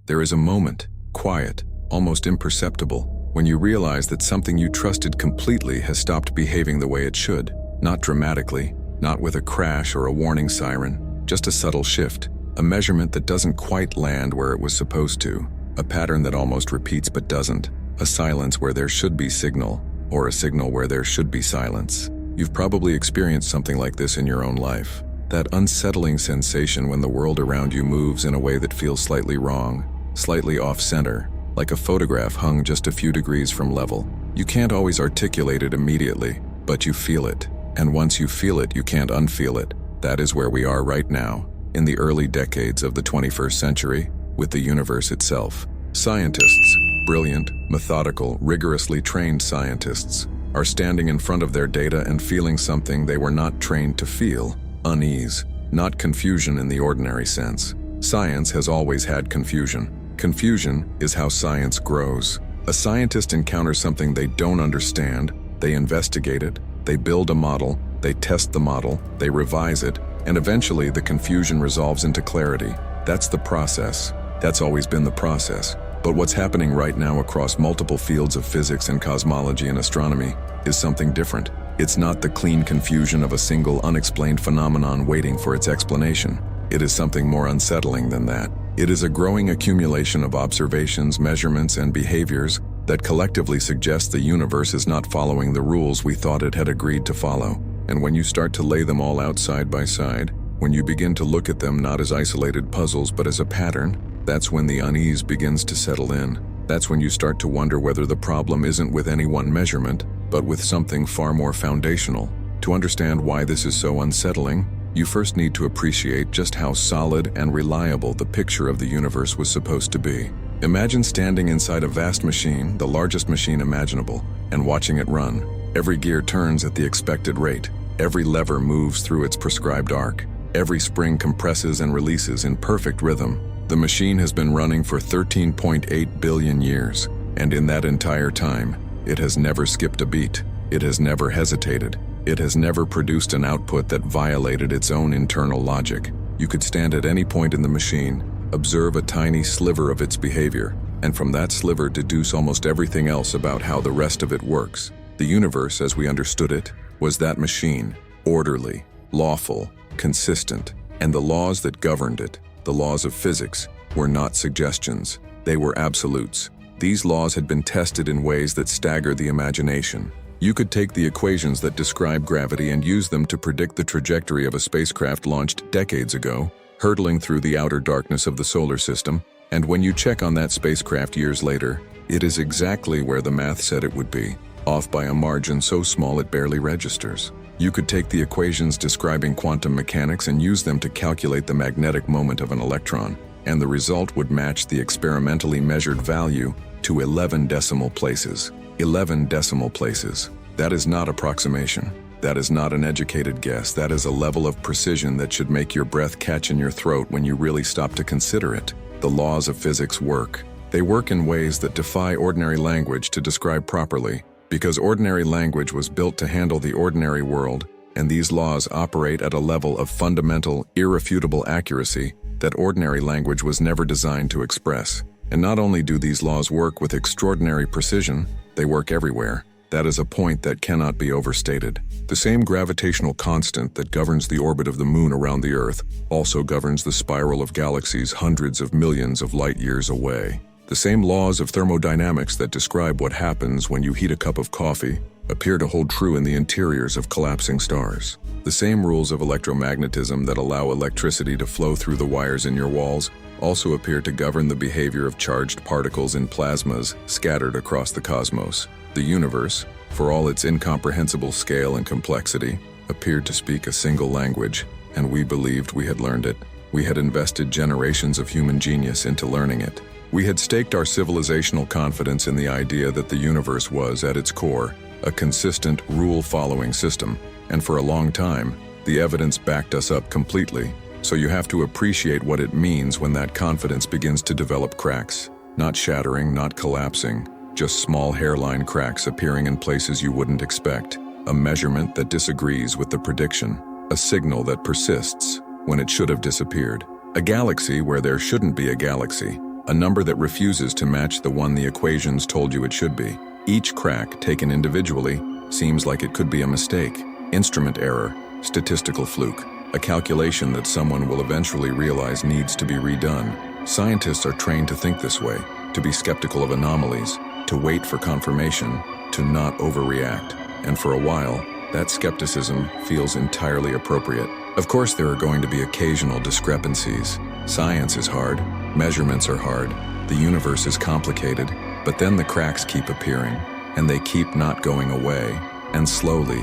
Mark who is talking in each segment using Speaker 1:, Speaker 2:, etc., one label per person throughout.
Speaker 1: There is a moment, quiet, almost imperceptible, when you realize that something you trusted completely has stopped behaving the way it should. Not dramatically, not with a crash or a warning siren, just a subtle shift, a measurement that doesn't quite land where it was supposed to, a pattern that almost repeats but doesn't, a silence where there should be signal, or a signal where there should be silence. You've probably experienced something like this in your own life. That unsettling sensation when the world around you moves in a way that feels slightly wrong, slightly off-center, like a photograph hung just a few degrees from level. You can't always articulate it immediately, but you feel it. And once you feel it, you can't unfeel it. That is where we are right now, in the early decades of the 21st century, with the universe itself. Scientists, brilliant, methodical, rigorously trained scientists, are standing in front of their data and feeling something they were not trained to feel: unease, not confusion in the ordinary sense. Science has always had confusion. Confusion is how science grows. A scientist encounters something they don't understand, they investigate it, they build a model, they test the model, they revise it, and eventually the confusion resolves into clarity. That's the process. That's always been the process. But what's happening right now across multiple fields of physics and cosmology and astronomy is something different. It's not the clean confusion of a single unexplained phenomenon waiting for its explanation. It is something more unsettling than that. It is a growing accumulation of observations, measurements, and behaviors that collectively suggest the universe is not following the rules we thought it had agreed to follow. And when you start to lay them all out side by side, when you begin to look at them not as isolated puzzles but as a pattern, that's when the unease begins to settle in. That's when you start to wonder whether the problem isn't with any one measurement, but with something far more foundational. To understand why this is so unsettling, you first need to appreciate just how solid and reliable the picture of the universe was supposed to be. Imagine standing inside a vast machine, the largest machine imaginable, and watching it run. Every gear turns at the expected rate. Every lever moves through its prescribed arc. Every spring compresses and releases in perfect rhythm. The machine has been running for 13.8 billion years, and in that entire time, it has never skipped a beat. It has never hesitated. It has never produced an output that violated its own internal logic. You could stand at any point in the machine, observe a tiny sliver of its behavior, and from that sliver deduce almost everything else about how the rest of it works. The universe, as we understood it, was that machine, orderly, lawful, consistent, and the laws that governed it, the laws of physics, were not suggestions. They were absolutes. These laws had been tested in ways that stagger the imagination. You could take the equations that describe gravity and use them to predict the trajectory of a spacecraft launched decades ago, hurtling through the outer darkness of the solar system, and when you check on that spacecraft years later, it is exactly where the math said it would be, off by a margin so small it barely registers. You could take the equations describing quantum mechanics and use them to calculate the magnetic moment of an electron, and the result would match the experimentally measured value to 11 decimal places. 11 decimal places. That is not approximation. That is not an educated guess. That is a level of precision that should make your breath catch in your throat when you really stop to consider it. The laws of physics work. They work in ways that defy ordinary language to describe properly, because ordinary language was built to handle the ordinary world, and these laws operate at a level of fundamental, irrefutable accuracy that ordinary language was never designed to express. And not only do these laws work with extraordinary precision, they work everywhere. That is a point that cannot be overstated. The same gravitational constant that governs the orbit of the moon around the Earth also governs the spiral of galaxies hundreds of millions of light years away. The same laws of thermodynamics that describe what happens when you heat a cup of coffee appear to hold true in the interiors of collapsing stars. The same rules of electromagnetism that allow electricity to flow through the wires in your walls also appear to govern the behavior of charged particles in plasmas scattered across the cosmos. The universe, for all its incomprehensible scale and complexity, appeared to speak a single language, and we believed we had learned it. We had invested generations of human genius into learning it. We had staked our civilizational confidence in the idea that the universe was, at its core, a consistent, rule-following system, and for a long time, the evidence backed us up completely. So you have to appreciate what it means when that confidence begins to develop cracks. Not shattering, not collapsing, just small hairline cracks appearing in places you wouldn't expect. A measurement that disagrees with the prediction. A signal that persists when it should have disappeared. A galaxy where there shouldn't be a galaxy. a number that refuses to match the one the equations told you it should be. Each crack, taken individually, seems like it could be a mistake, instrument error, statistical fluke, a calculation that someone will eventually realize needs to be redone. Scientists are trained to think this way, to be skeptical of anomalies, to wait for confirmation, to not overreact. And for a while, that skepticism feels entirely appropriate. Of course, there are going to be occasional discrepancies. Science is hard, measurements are hard, the universe is complicated, but then the cracks keep appearing, and they keep not going away. And slowly,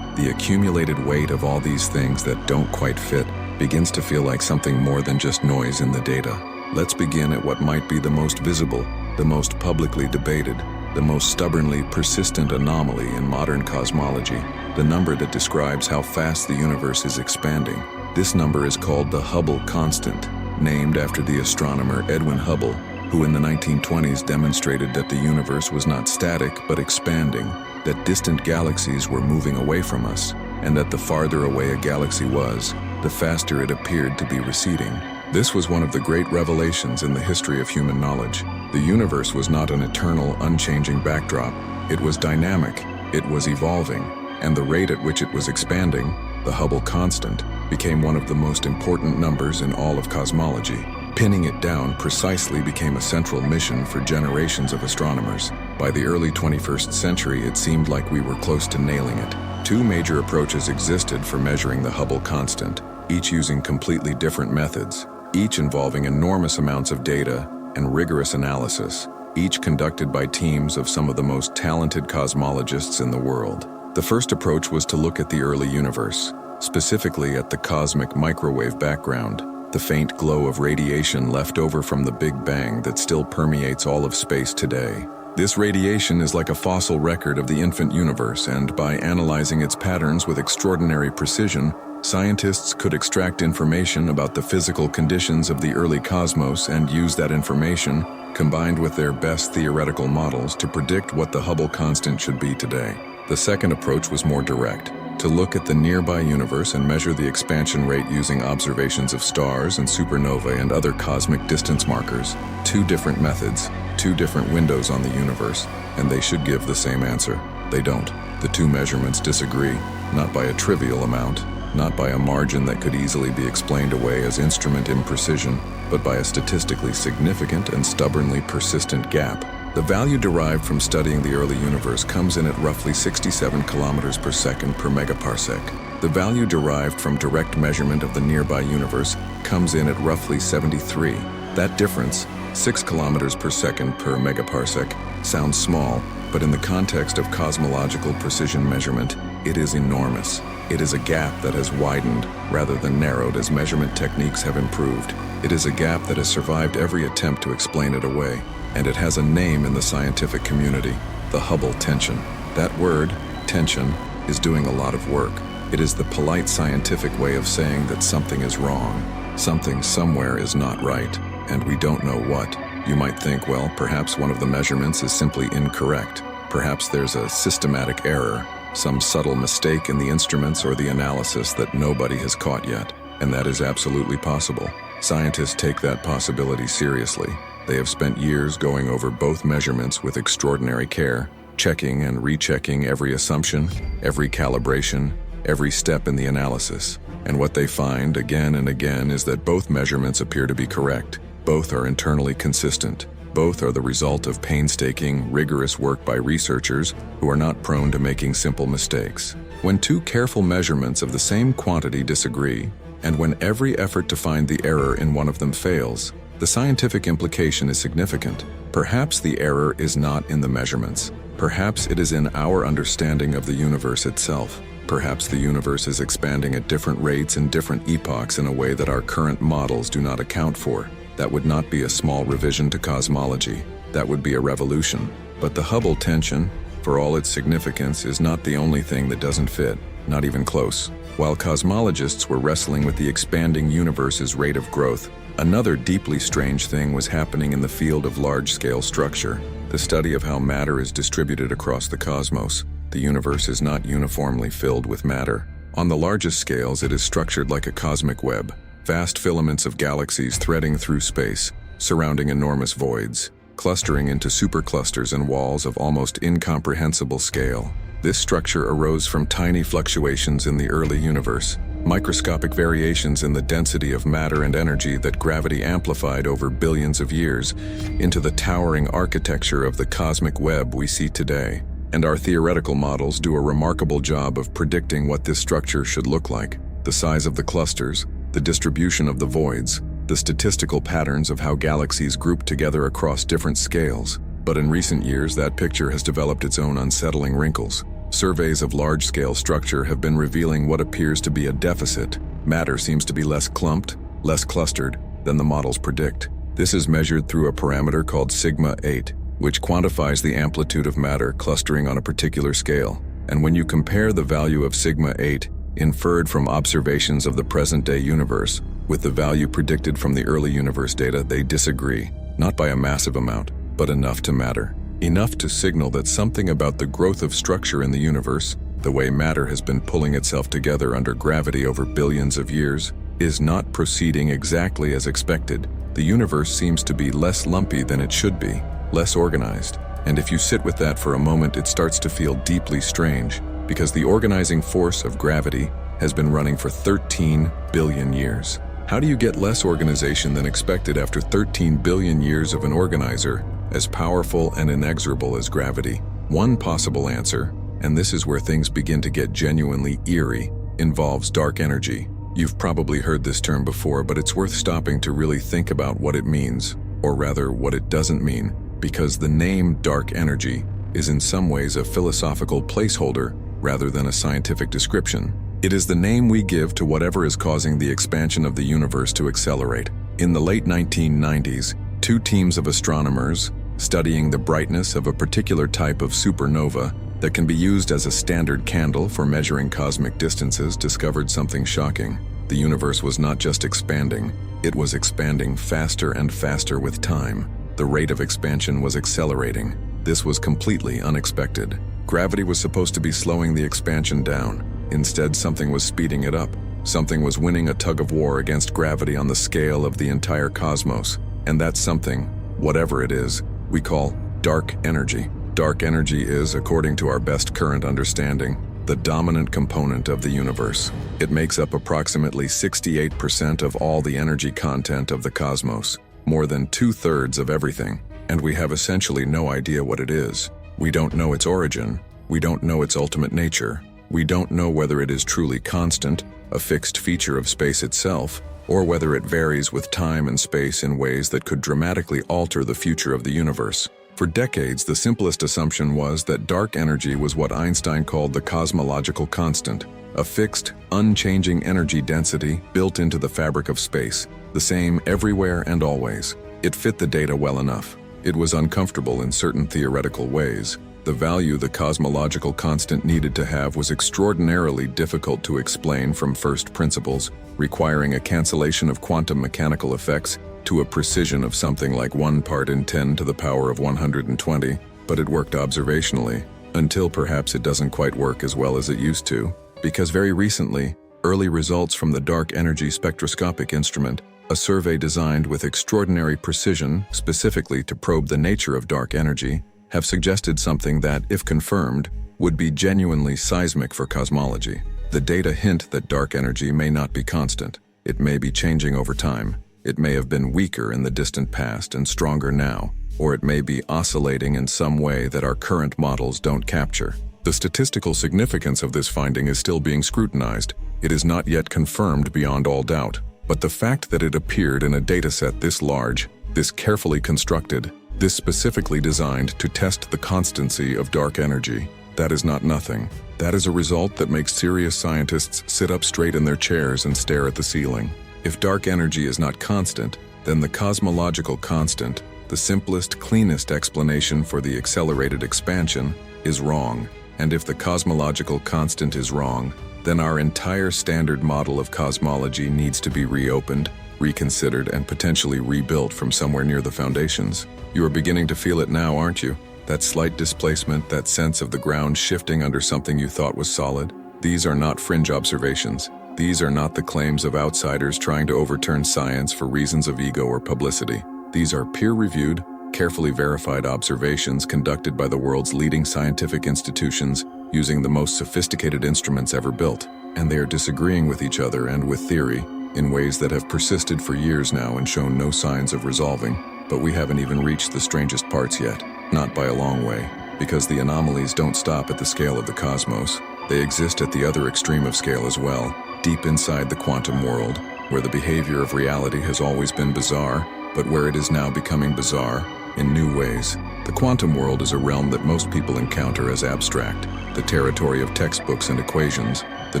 Speaker 1: the accumulated weight of all these things that don't quite fit begins to feel like something more than just noise in the data. Let's begin at what might be the most visible, the most publicly debated, the most stubbornly persistent anomaly in modern cosmology, the number that describes how fast the universe is expanding. This number is called the Hubble constant, named after the astronomer Edwin Hubble, who in the 1920s demonstrated that the universe was not static but expanding, that distant galaxies were moving away from us, and that the farther away a galaxy was, the faster it appeared to be receding. This was one of the great revelations in the history of human knowledge. The universe was not an eternal, unchanging backdrop. It was dynamic, it was evolving, and the rate at which it was expanding, the Hubble constant, became one of the most important numbers in all of cosmology. Pinning it down precisely became a central mission for generations of astronomers. By the early 21st century, it seemed like we were close to nailing it. Two major approaches existed for measuring the Hubble constant, each using completely different methods, each involving enormous amounts of data and rigorous analysis, each conducted by teams of some of the most talented cosmologists in the world. The first approach was to look at the early universe, specifically at the cosmic microwave background, the faint glow of radiation left over from the Big Bang that still permeates all of space today. This radiation is like a fossil record of the infant universe, and by analyzing its patterns with extraordinary precision, scientists could extract information about the physical conditions of the early cosmos and use that information, combined with their best theoretical models, to predict what the Hubble constant should be today. The second approach was more direct, to look at the nearby universe and measure the expansion rate using observations of stars and supernovae and other cosmic distance markers. Two different methods, two different windows on the universe, and they should give the same answer. They don't. The two measurements disagree, not by a trivial amount, not by a margin that could easily be explained away as instrument imprecision, but by a statistically significant and stubbornly persistent gap. The value derived from studying the early universe comes in at roughly 67 kilometers per second per megaparsec. The value derived from direct measurement of the nearby universe comes in at roughly 73. That difference, 6 kilometers per second per megaparsec, sounds small, but in the context of cosmological precision measurement, it is enormous. It is a gap that has widened rather than narrowed as measurement techniques have improved. It is a gap that has survived every attempt to explain it away, and it has a name in the scientific community, the Hubble tension. That word, tension, is doing a lot of work. It is the polite scientific way of saying that something is wrong. Something somewhere is not right, and we don't know what. You might think, well, perhaps one of the measurements is simply incorrect. Perhaps there's a systematic error, some subtle mistake in the instruments or the analysis that nobody has caught yet. And that is absolutely possible. Scientists take that possibility seriously. They have spent years going over both measurements with extraordinary care, checking and rechecking every assumption, every calibration, every step in the analysis. And what they find again and again is that both measurements appear to be correct. Both are internally consistent. Both are the result of painstaking, rigorous work by researchers who are not prone to making simple mistakes. When two careful measurements of the same quantity disagree, and when every effort to find the error in one of them fails, the scientific implication is significant. Perhaps the error is not in the measurements. Perhaps it is in our understanding of the universe itself. Perhaps the universe is expanding at different rates in different epochs in a way that our current models do not account for. That would not be a small revision to cosmology. That would be a revolution. But the Hubble tension, for all its significance, is not the only thing that doesn't fit, not even close. While cosmologists were wrestling with the expanding universe's rate of growth, another deeply strange thing was happening in the field of large-scale structure, the study of how matter is distributed across the cosmos. The universe is not uniformly filled with matter. On the largest scales, it is structured like a cosmic web, vast filaments of galaxies threading through space, surrounding enormous voids, clustering into superclusters and walls of almost incomprehensible scale. This structure arose from tiny fluctuations in the early universe, microscopic variations in the density of matter and energy that gravity amplified over billions of years, into the towering architecture of the cosmic web we see today. And our theoretical models do a remarkable job of predicting what this structure should look like: the size of the clusters, the distribution of the voids, the statistical patterns of how galaxies group together across different scales. But in recent years, that picture has developed its own unsettling wrinkles. Surveys of large-scale structure have been revealing what appears to be a deficit. Matter seems to be less clumped, less clustered than the models predict. This is measured through a parameter called sigma 8, which quantifies the amplitude of matter clustering on a particular scale. And when you compare the value of sigma 8, inferred from observations of the present-day universe, with the value predicted from the early universe data, they disagree, not by a massive amount, but enough to matter. Enough to signal that something about the growth of structure in the universe, the way matter has been pulling itself together under gravity over billions of years, is not proceeding exactly as expected. The universe seems to be less lumpy than it should be, less organized. And if you sit with that for a moment, it starts to feel deeply strange, because the organizing force of gravity has been running for 13 billion years. How do you get less organization than expected after 13 billion years of an organizer as powerful and inexorable as gravity? One possible answer, and this is where things begin to get genuinely eerie, involves dark energy. You've probably heard this term before, but it's worth stopping to really think about what it means, or rather what it doesn't mean, because the name dark energy is in some ways a philosophical placeholder rather than a scientific description. It is the name we give to whatever is causing the expansion of the universe to accelerate. In the late 1990s, two teams of astronomers studying the brightness of a particular type of supernova that can be used as a standard candle for measuring cosmic distances discovered something shocking. The universe was not just expanding, it was expanding faster and faster with time. The rate of expansion was accelerating. This was completely unexpected. Gravity was supposed to be slowing the expansion down. Instead, something was speeding it up. Something was winning a tug-of-war against gravity on the scale of the entire cosmos. And that something, whatever it is, we call dark energy. Dark energy is, according to our best current understanding, the dominant component of the universe. It makes up approximately 68% of all the energy content of the cosmos, more than 2/3 of everything, and we have essentially no idea what it is. We don't know its origin. We don't know its ultimate nature. We don't know whether it is truly constant, a fixed feature of space itself, or whether it varies with time and space in ways that could dramatically alter the future of the universe. For decades, the simplest assumption was that dark energy was what Einstein called the cosmological constant, a fixed, unchanging energy density built into the fabric of space, the same everywhere and always. It fit the data well enough. It was uncomfortable in certain theoretical ways. The value the cosmological constant needed to have was extraordinarily difficult to explain from first principles, requiring a cancellation of quantum mechanical effects to a precision of something like 1 part in 10 to the power of 120, but it worked observationally, until perhaps it doesn't quite work as well as it used to, because very recently, early results from the Dark Energy Spectroscopic Instrument, a survey designed with extraordinary precision specifically to probe the nature of dark energy, have suggested something that, if confirmed, would be genuinely seismic for cosmology. The data hint that dark energy may not be constant. It may be changing over time. It may have been weaker in the distant past and stronger now, or it may be oscillating in some way that our current models don't capture. The statistical significance of this finding is still being scrutinized. It is not yet confirmed beyond all doubt. But the fact that it appeared in a dataset this large, this carefully constructed, this specifically designed to test the constancy of dark energy, that is not nothing. That is a result that makes serious scientists sit up straight in their chairs and stare at the ceiling. If dark energy is not constant, then the cosmological constant, the simplest, cleanest explanation for the accelerated expansion, is wrong. And if the cosmological constant is wrong, then our entire standard model of cosmology needs to be reopened, reconsidered, and potentially rebuilt from somewhere near the foundations. You are beginning to feel it now, aren't you? That slight displacement, that sense of the ground shifting under something you thought was solid. These are not fringe observations. These are not the claims of outsiders trying to overturn science for reasons of ego or publicity. These are peer-reviewed, carefully verified observations conducted by the world's leading scientific institutions using the most sophisticated instruments ever built, and they are disagreeing with each other and with theory in ways that have persisted for years now and shown no signs of resolving. But we haven't even reached the strangest parts yet, not by a long way, because the anomalies don't stop at the scale of the cosmos. They exist at the other extreme of scale as well, deep inside the quantum world, where the behavior of reality has always been bizarre, but where it is now becoming bizarre in new ways. The quantum world is a realm that most people encounter as abstract, the territory of textbooks and equations, the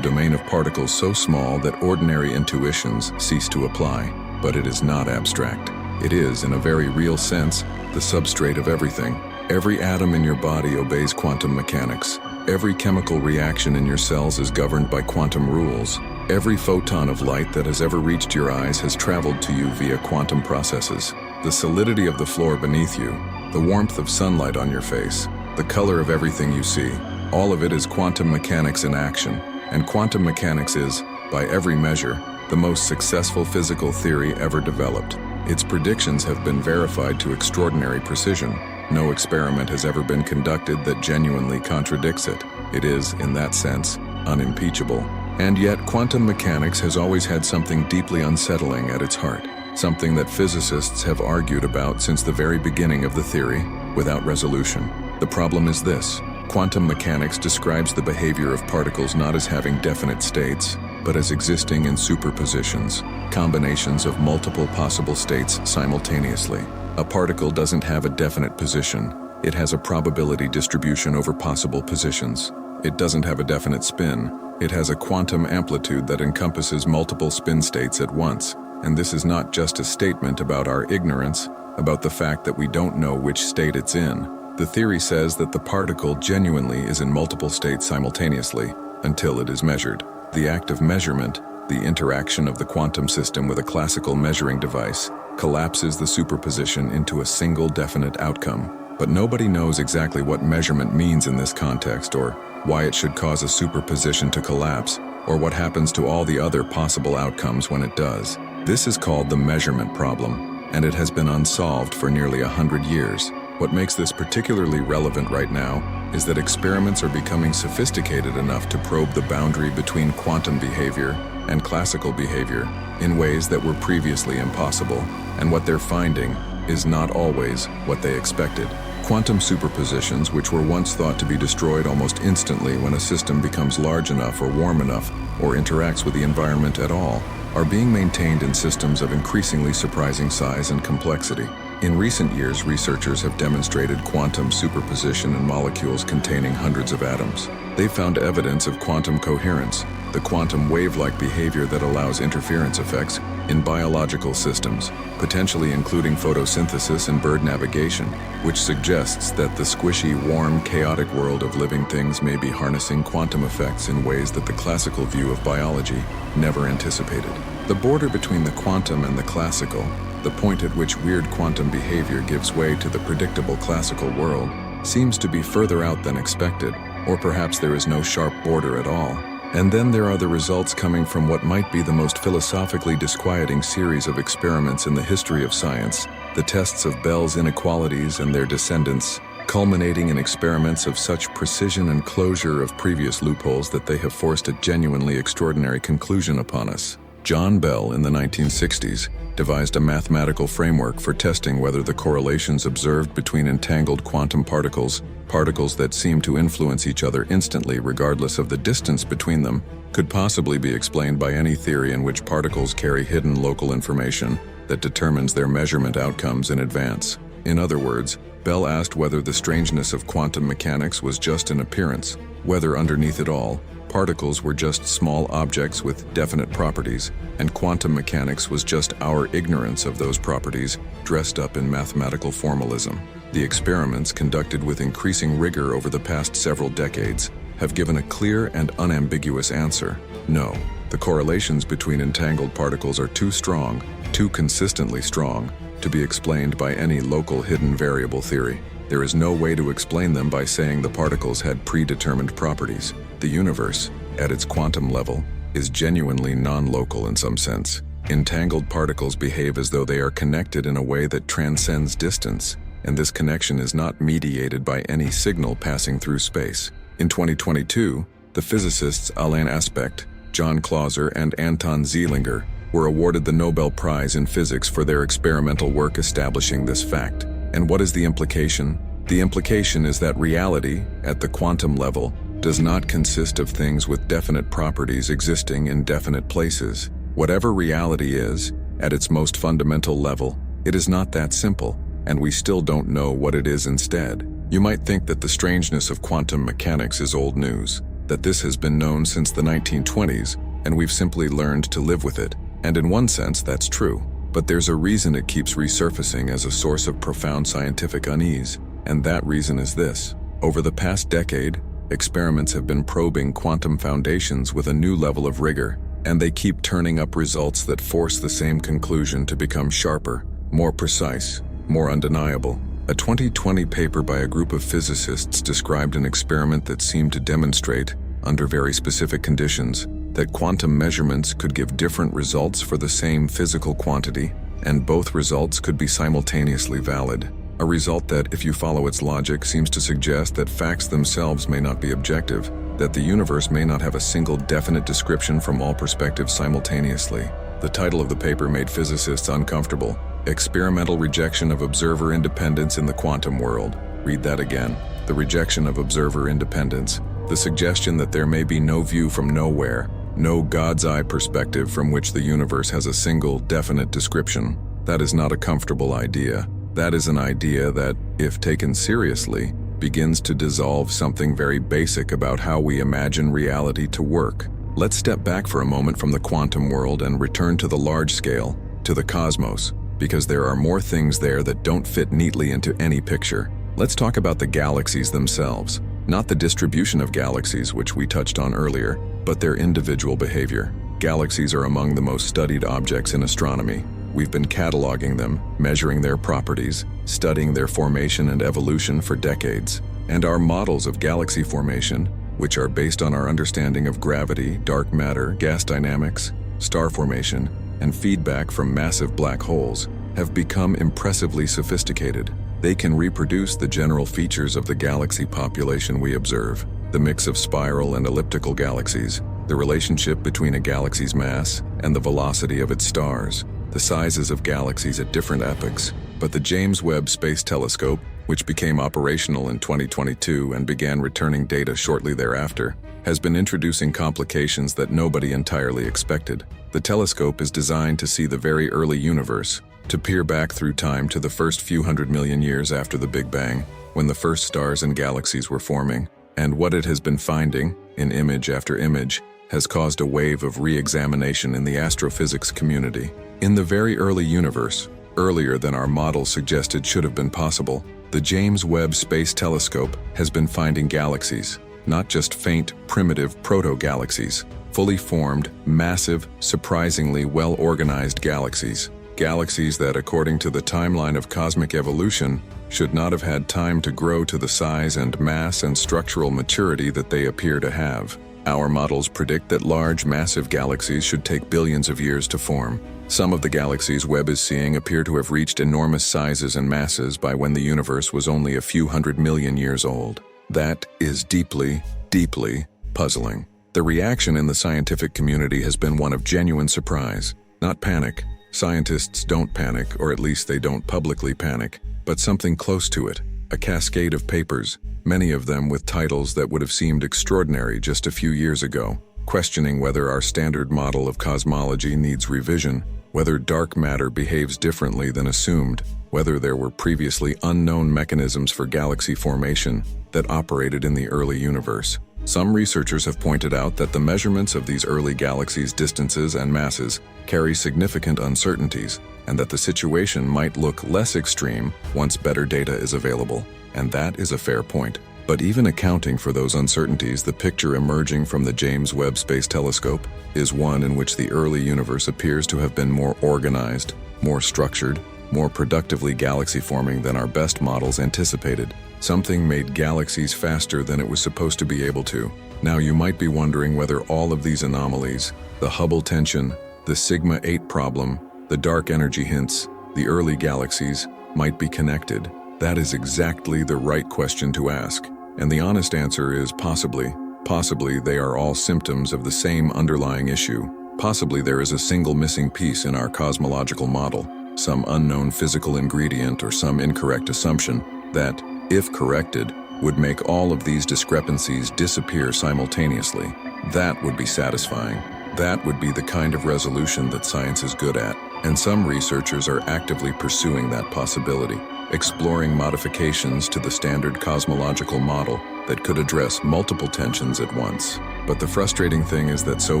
Speaker 1: domain of particles so small that ordinary intuitions cease to apply. But it is not abstract. It is, in a very real sense, the substrate of everything. Every atom in your body obeys quantum mechanics. Every chemical reaction in your cells is governed by quantum rules. Every photon of light that has ever reached your eyes has traveled to you via quantum processes. The solidity of the floor beneath you, the warmth of sunlight on your face, the color of everything you see, all of it is quantum mechanics in action. And quantum mechanics is, by every measure, the most successful physical theory ever developed. Its predictions have been verified to extraordinary precision. No experiment has ever been conducted that genuinely contradicts it. It is, in that sense, unimpeachable. And yet, quantum mechanics has always had something deeply unsettling at its heart, something that physicists have argued about since the very beginning of the theory, without resolution. The problem is this: quantum mechanics describes the behavior of particles not as having definite states, but as existing in superpositions, combinations of multiple possible states simultaneously. A particle doesn't have a definite position. It has a probability distribution over possible positions. It doesn't have a definite spin. It has a quantum amplitude that encompasses multiple spin states at once. And this is not just a statement about our ignorance, about the fact that we don't know which state it's in. The theory says that the particle genuinely is in multiple states simultaneously until it is measured. The act of measurement, the interaction of the quantum system with a classical measuring device, collapses the superposition into a single definite outcome. But nobody knows exactly what measurement means in this context, or why it should cause a superposition to collapse, or what happens to all the other possible outcomes when it does. This is called the measurement problem, and it has been unsolved for nearly 100 years. What makes this particularly relevant right now is that experiments are becoming sophisticated enough to probe the boundary between quantum behavior and classical behavior in ways that were previously impossible, and what they're finding is not always what they expected. Quantum superpositions, which were once thought to be destroyed almost instantly when a system becomes large enough or warm enough or interacts with the environment at all, are being maintained in systems of increasingly surprising size and complexity. In recent years, researchers have demonstrated quantum superposition in molecules containing hundreds of atoms. They found evidence of quantum coherence, the quantum wave-like behavior that allows interference effects in biological systems, potentially including photosynthesis and bird navigation, which suggests that the squishy, warm, chaotic world of living things may be harnessing quantum effects in ways that the classical view of biology never anticipated. The border between the quantum and the classical, the point at which weird quantum behavior gives way to the predictable classical world, seems to be further out than expected, or perhaps there is no sharp border at all. And then there are the results coming from what might be the most philosophically disquieting series of experiments in the history of science, the tests of Bell's inequalities and their descendants, culminating in experiments of such precision and closure of previous loopholes that they have forced a genuinely extraordinary conclusion upon us. John Bell, in the 1960s, devised a mathematical framework for testing whether the correlations observed between entangled quantum particles, particles that seem to influence each other instantly regardless of the distance between them, could possibly be explained by any theory in which particles carry hidden local information that determines their measurement outcomes in advance. In other words, Bell asked whether the strangeness of quantum mechanics was just an appearance, whether underneath it all, particles were just small objects with definite properties, and quantum mechanics was just our ignorance of those properties dressed up in mathematical formalism. The experiments, conducted with increasing rigor over the past several decades, have given a clear and unambiguous answer. No, the correlations between entangled particles are too strong, too consistently strong, to be explained by any local hidden variable theory. There is no way to explain them by saying the particles had predetermined properties. The universe, at its quantum level, is genuinely non-local in some sense. Entangled particles behave as though they are connected in a way that transcends distance, and this connection is not mediated by any signal passing through space. In 2022, the physicists Alain Aspect, John Clauser, and Anton Zeilinger were awarded the Nobel Prize in Physics for their experimental work establishing this fact. And what is the implication? The implication is that reality, at the quantum level, does not consist of things with definite properties existing in definite places. Whatever reality is, at its most fundamental level, it is not that simple, and we still don't know what it is instead. You might think that the strangeness of quantum mechanics is old news, that this has been known since the 1920s, and we've simply learned to live with it. And in one sense, that's true. But there's a reason it keeps resurfacing as a source of profound scientific unease, and that reason is this. Over the past decade, experiments have been probing quantum foundations with a new level of rigor, and they keep turning up results that force the same conclusion to become sharper, more precise, more undeniable. A 2020 paper by a group of physicists described an experiment that seemed to demonstrate, under very specific conditions, that quantum measurements could give different results for the same physical quantity, and both results could be simultaneously valid. A result that, if you follow its logic, seems to suggest that facts themselves may not be objective, that the universe may not have a single definite description from all perspectives simultaneously. The title of the paper made physicists uncomfortable. Experimental Rejection of Observer Independence in the Quantum World. Read that again. The rejection of observer independence. The suggestion that there may be no view from nowhere, no God's eye perspective from which the universe has a single, definite description. That is not a comfortable idea. That is an idea that, if taken seriously, begins to dissolve something very basic about how we imagine reality to work. Let's step back for a moment from the quantum world and return to the large scale, to the cosmos, because there are more things there that don't fit neatly into any picture. Let's talk about the galaxies themselves. Not the distribution of galaxies, which we touched on earlier, but their individual behavior. Galaxies are among the most studied objects in astronomy. We've been cataloging them, measuring their properties, studying their formation and evolution for decades. And our models of galaxy formation, which are based on our understanding of gravity, dark matter, gas dynamics, star formation, and feedback from massive black holes, have become impressively sophisticated. They can reproduce the general features of the galaxy population we observe, the mix of spiral and elliptical galaxies, the relationship between a galaxy's mass and the velocity of its stars, the sizes of galaxies at different epochs. But the James Webb Space Telescope, which became operational in 2022 and began returning data shortly thereafter, has been introducing complications that nobody entirely expected. The telescope is designed to see the very early universe, to peer back through time to the first few 100 million years after the Big Bang, when the first stars and galaxies were forming. And what it has been finding, in image after image, has caused a wave of re-examination in the astrophysics community. In the very early universe, earlier than our models suggested should have been possible, the James Webb Space Telescope has been finding galaxies, not just faint, primitive proto-galaxies, fully formed, massive, surprisingly well-organized galaxies. Galaxies that, according to the timeline of cosmic evolution, should not have had time to grow to the size and mass and structural maturity that they appear to have. Our models predict that large, massive galaxies should take billions of years to form. Some of the galaxies Webb is seeing appear to have reached enormous sizes and masses by when the universe was only a few 100 million years old. That is deeply, deeply puzzling. The reaction in the scientific community has been one of genuine surprise, not panic. Scientists don't panic, or at least they don't publicly panic, but something close to it, a cascade of papers, many of them with titles that would have seemed extraordinary just a few years ago, questioning whether our standard model of cosmology needs revision, whether dark matter behaves differently than assumed, whether there were previously unknown mechanisms for galaxy formation that operated in the early universe. Some researchers have pointed out that the measurements of these early galaxies' distances and masses carry significant uncertainties, and that the situation might look less extreme once better data is available. And that is a fair point. But even accounting for those uncertainties, the picture emerging from the James Webb Space Telescope is one in which the early universe appears to have been more organized, more structured, more productively galaxy-forming than our best models anticipated. Something made galaxies faster than it was supposed to be able to. Now you might be wondering whether all of these anomalies, the Hubble tension, The Sigma 8 problem, the dark energy hints, the early galaxies might be connected. That is exactly the right question to ask. And the honest answer is possibly. Possibly they are all symptoms of the same underlying issue. Possibly there is a single missing piece in our cosmological model, some unknown physical ingredient or some incorrect assumption that, if corrected, would make all of these discrepancies disappear simultaneously. That would be satisfying. That would be the kind of resolution that science is good at. And some researchers are actively pursuing that possibility, exploring modifications to the standard cosmological model that could address multiple tensions at once. But the frustrating thing is that so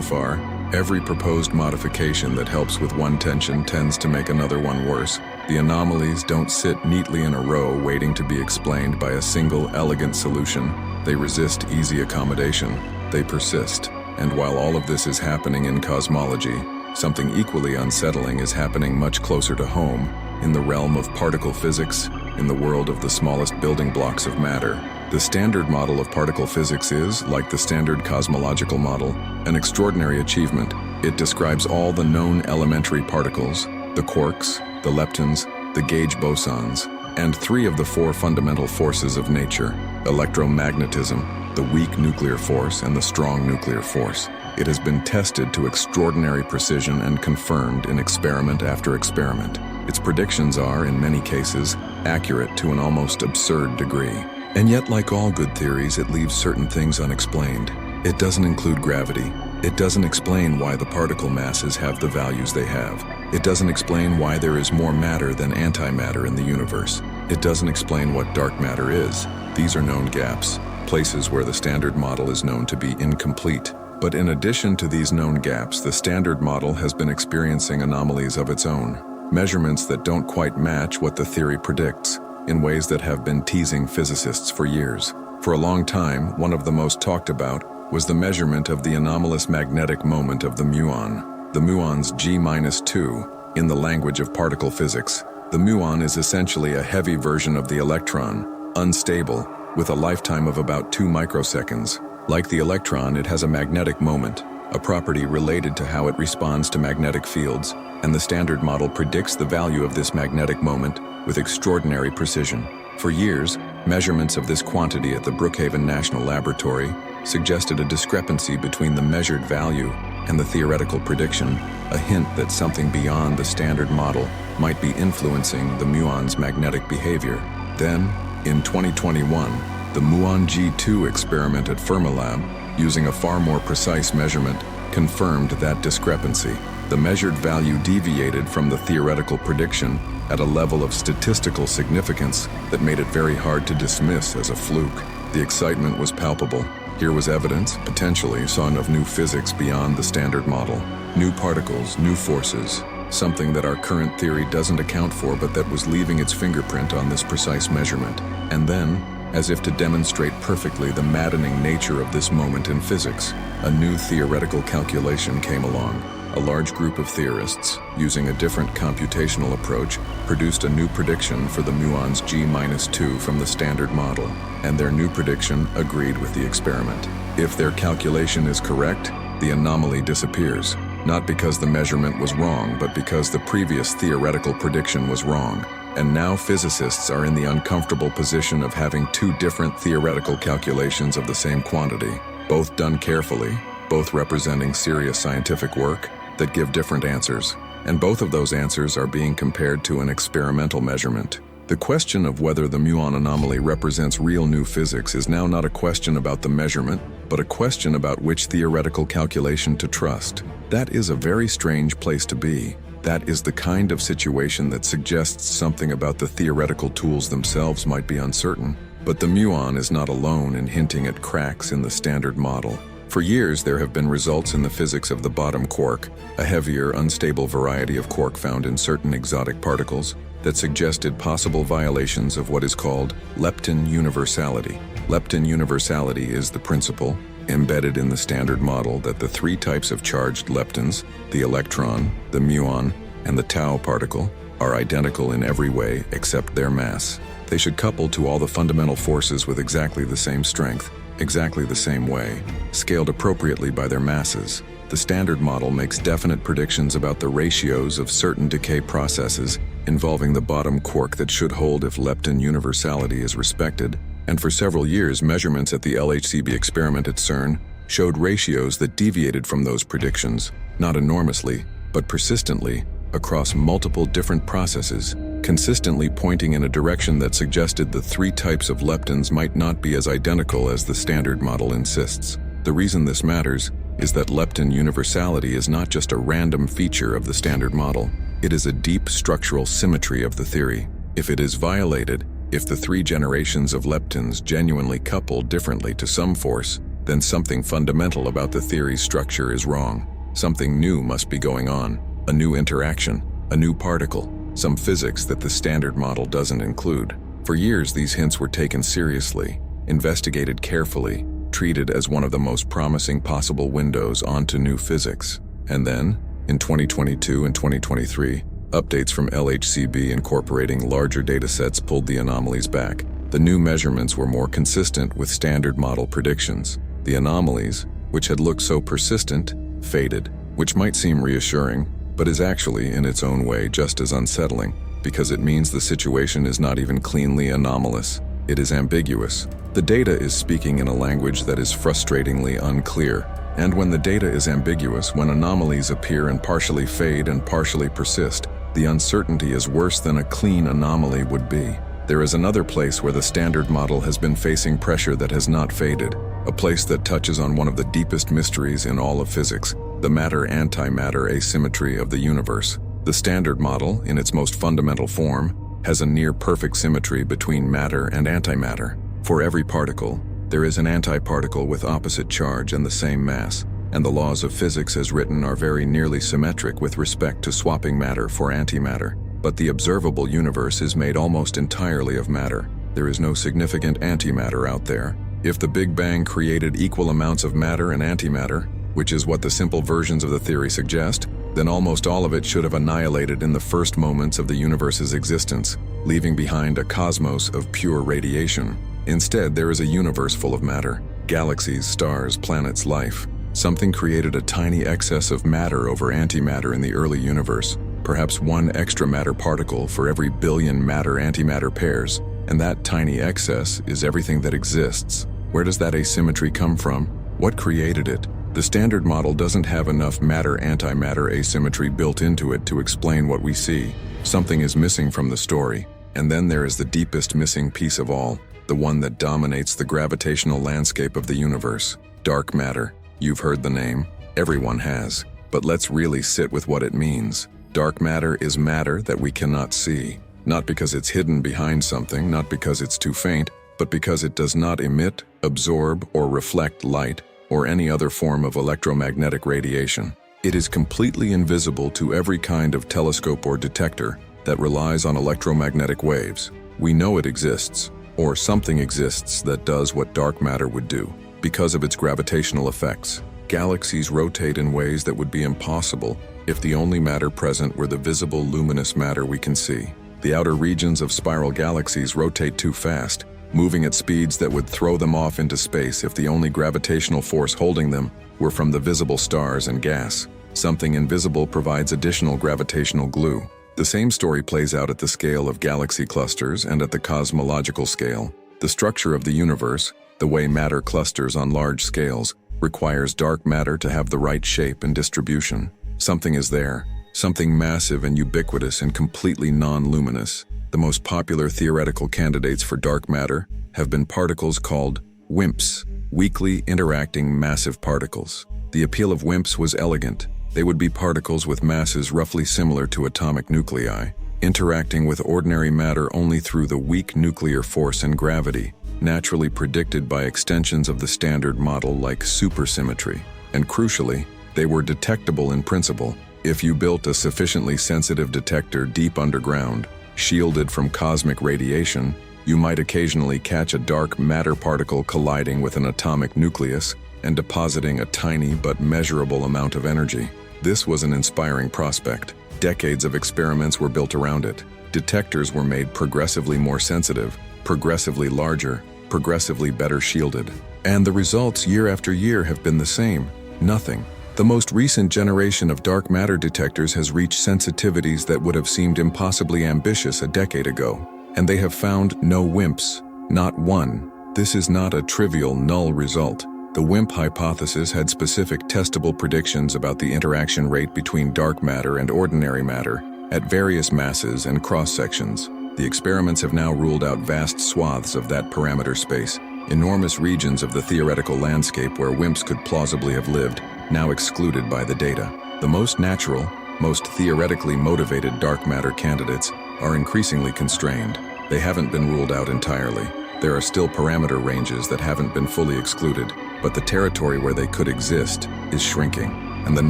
Speaker 1: far, every proposed modification that helps with one tension tends to make another one worse. The anomalies don't sit neatly in a row waiting to be explained by a single elegant solution. They resist easy accommodation. They persist. And while all of this is happening in cosmology, something equally unsettling is happening much closer to home, in the realm of particle physics, in the world of the smallest building blocks of matter. The standard model of particle physics is, like the standard cosmological model, an extraordinary achievement. It describes all the known elementary particles, the quarks, the leptons, the gauge bosons, and 3 of the 4 fundamental forces of nature: electromagnetism, the weak nuclear force, and the strong nuclear force. It has been tested to extraordinary precision and confirmed in experiment after experiment. Its predictions are, in many cases, accurate to an almost absurd degree. And yet, like all good theories, it leaves certain things unexplained. It doesn't include gravity. It doesn't explain why the particle masses have the values they have. It doesn't explain why there is more matter than antimatter in the universe. It doesn't explain what dark matter is. These are known gaps, places where the standard model is known to be incomplete. But in addition to these known gaps, the standard model has been experiencing anomalies of its own, measurements that don't quite match what the theory predicts, in ways that have been teasing physicists for years. For a long time, one of the most talked about was the measurement of the anomalous magnetic moment of the muon. The muon's G-2, in the language of particle physics. The muon is essentially a heavy version of the electron, unstable, with a lifetime of about 2 microseconds. Like the electron, it has a magnetic moment, a property related to how it responds to magnetic fields, and the standard model predicts the value of this magnetic moment with extraordinary precision. For years, measurements of this quantity at the Brookhaven National Laboratory suggested a discrepancy between the measured value and the theoretical prediction, a hint that something beyond the standard model might be influencing the muon's magnetic behavior. Then, in 2021, the muon G2 experiment at Fermilab, using a far more precise measurement, confirmed that discrepancy. The measured value deviated from the theoretical prediction at a level of statistical significance that made it very hard to dismiss as a fluke. The excitement was palpable. Here was evidence, potentially, son of new physics beyond the standard model. New particles, new forces, something that our current theory doesn't account for but that was leaving its fingerprint on this precise measurement. And then, as if to demonstrate perfectly the maddening nature of this moment in physics, a new theoretical calculation came along. A large group of theorists, using a different computational approach, produced a new prediction for the muon's G-2 from the standard model, and their new prediction agreed with the experiment. If their calculation is correct, the anomaly disappears, not because the measurement was wrong, but because the previous theoretical prediction was wrong. And now physicists are in the uncomfortable position of having 2 different theoretical calculations of the same quantity, both done carefully, both representing serious scientific work, that give different answers, and both of those answers are being compared to an experimental measurement. The question of whether the muon anomaly represents real new physics is now not a question about the measurement, but a question about which theoretical calculation to trust. That is a very strange place to be. That is the kind of situation that suggests something about the theoretical tools themselves might be uncertain. But the muon is not alone in hinting at cracks in the standard model. For years, there have been results in the physics of the bottom quark, a heavier, unstable variety of quark found in certain exotic particles, that suggested possible violations of what is called lepton universality. Lepton universality is the principle, embedded in the standard model, that the 3 types of charged leptons, the electron, the muon, and the tau particle, are identical in every way except their mass. They should couple to all the fundamental forces with exactly the same strength. exactly the same way, scaled appropriately by their masses. The Standard Model makes definite predictions about the ratios of certain decay processes involving the bottom quark that should hold if lepton universality is respected, and for several years measurements at the LHCb experiment at CERN showed ratios that deviated from those predictions, not enormously, but persistently, across multiple different processes, consistently pointing in a direction that suggested the three types of leptons might not be as identical as the Standard Model insists. The reason this matters is that lepton universality is not just a random feature of the Standard Model. It is a deep structural symmetry of the theory. If it is violated, if the three generations of leptons genuinely couple differently to some force, then something fundamental about the theory's structure is wrong. Something new must be going on, a new interaction, a new particle, some physics that the Standard Model doesn't include. For years, these hints were taken seriously, investigated carefully, treated as one of the most promising possible windows onto new physics. And then, in 2022 and 2023, updates from LHCb incorporating larger datasets pulled the anomalies back. The new measurements were more consistent with Standard Model predictions. The anomalies, which had looked so persistent, faded, which might seem reassuring, but is actually, in its own way, just as unsettling, because it means the situation is not even cleanly anomalous. It is ambiguous. The data is speaking in a language that is frustratingly unclear. And when the data is ambiguous, when anomalies appear and partially fade and partially persist, the uncertainty is worse than a clean anomaly would be. There is another place where the Standard Model has been facing pressure that has not faded, a place that touches on one of the deepest mysteries in all of physics, the matter-antimatter asymmetry of the universe. The Standard Model, in its most fundamental form, has a near-perfect symmetry between matter and antimatter. For every particle, there is an antiparticle with opposite charge and the same mass, and the laws of physics as written are very nearly symmetric with respect to swapping matter for antimatter. But the observable universe is made almost entirely of matter. There is no significant antimatter out there. If the Big Bang created equal amounts of matter and antimatter, which is what the simple versions of the theory suggest, then almost all of it should have annihilated in the first moments of the universe's existence, leaving behind a cosmos of pure radiation. Instead, there is a universe full of matter, galaxies, stars, planets, life. Something created a tiny excess of matter over antimatter in the early universe, perhaps one extra matter particle for every billion matter-antimatter pairs, and that tiny excess is everything that exists. Where does that asymmetry come from? What created it? The Standard Model doesn't have enough matter-antimatter asymmetry built into it to explain what we see. Something is missing from the story. And then there is the deepest missing piece of all, the one that dominates the gravitational landscape of the universe. Dark matter. You've heard the name. Everyone has. But let's really sit with what it means. Dark matter is matter that we cannot see. Not because it's hidden behind something, not because it's too faint, but because it does not emit, absorb, or reflect light, or any other form of electromagnetic radiation. It is completely invisible to every kind of telescope or detector that relies on electromagnetic waves. We know it exists, or something exists that does what dark matter would do, because of its gravitational effects. Galaxies rotate in ways that would be impossible if the only matter present were the visible luminous matter we can see. The outer regions of spiral galaxies rotate too fast, moving at speeds that would throw them off into space if the only gravitational force holding them were from the visible stars and gas. Something invisible provides additional gravitational glue. The same story plays out at the scale of galaxy clusters and at the cosmological scale. The structure of the universe, the way matter clusters on large scales, requires dark matter to have the right shape and distribution. Something is there, something massive and ubiquitous and completely non-luminous. The most popular theoretical candidates for dark matter have been particles called WIMPs, weakly interacting massive particles. The appeal of WIMPs was elegant. They would be particles with masses roughly similar to atomic nuclei, interacting with ordinary matter only through the weak nuclear force and gravity, naturally predicted by extensions of the Standard Model like supersymmetry. And crucially, they were detectable in principle. If you built a sufficiently sensitive detector deep underground, shielded from cosmic radiation, you might occasionally catch a dark matter particle colliding with an atomic nucleus and depositing a tiny but measurable amount of energy. This was an inspiring prospect. Decades of experiments were built around it. Detectors were made progressively more sensitive, progressively larger, progressively better shielded. And the results year after year have been the same: nothing. The most recent generation of dark matter detectors has reached sensitivities that would have seemed impossibly ambitious a decade ago. And they have found no WIMPs. Not one. This is not a trivial null result. The WIMP hypothesis had specific testable predictions about the interaction rate between dark matter and ordinary matter at various masses and cross-sections. The experiments have now ruled out vast swaths of that parameter space, enormous regions of the theoretical landscape where WIMPs could plausibly have lived, now excluded by the data. The most natural, most theoretically motivated dark matter candidates are increasingly constrained. They haven't been ruled out entirely. There are still parameter ranges that haven't been fully excluded, but the territory where they could exist is shrinking. And the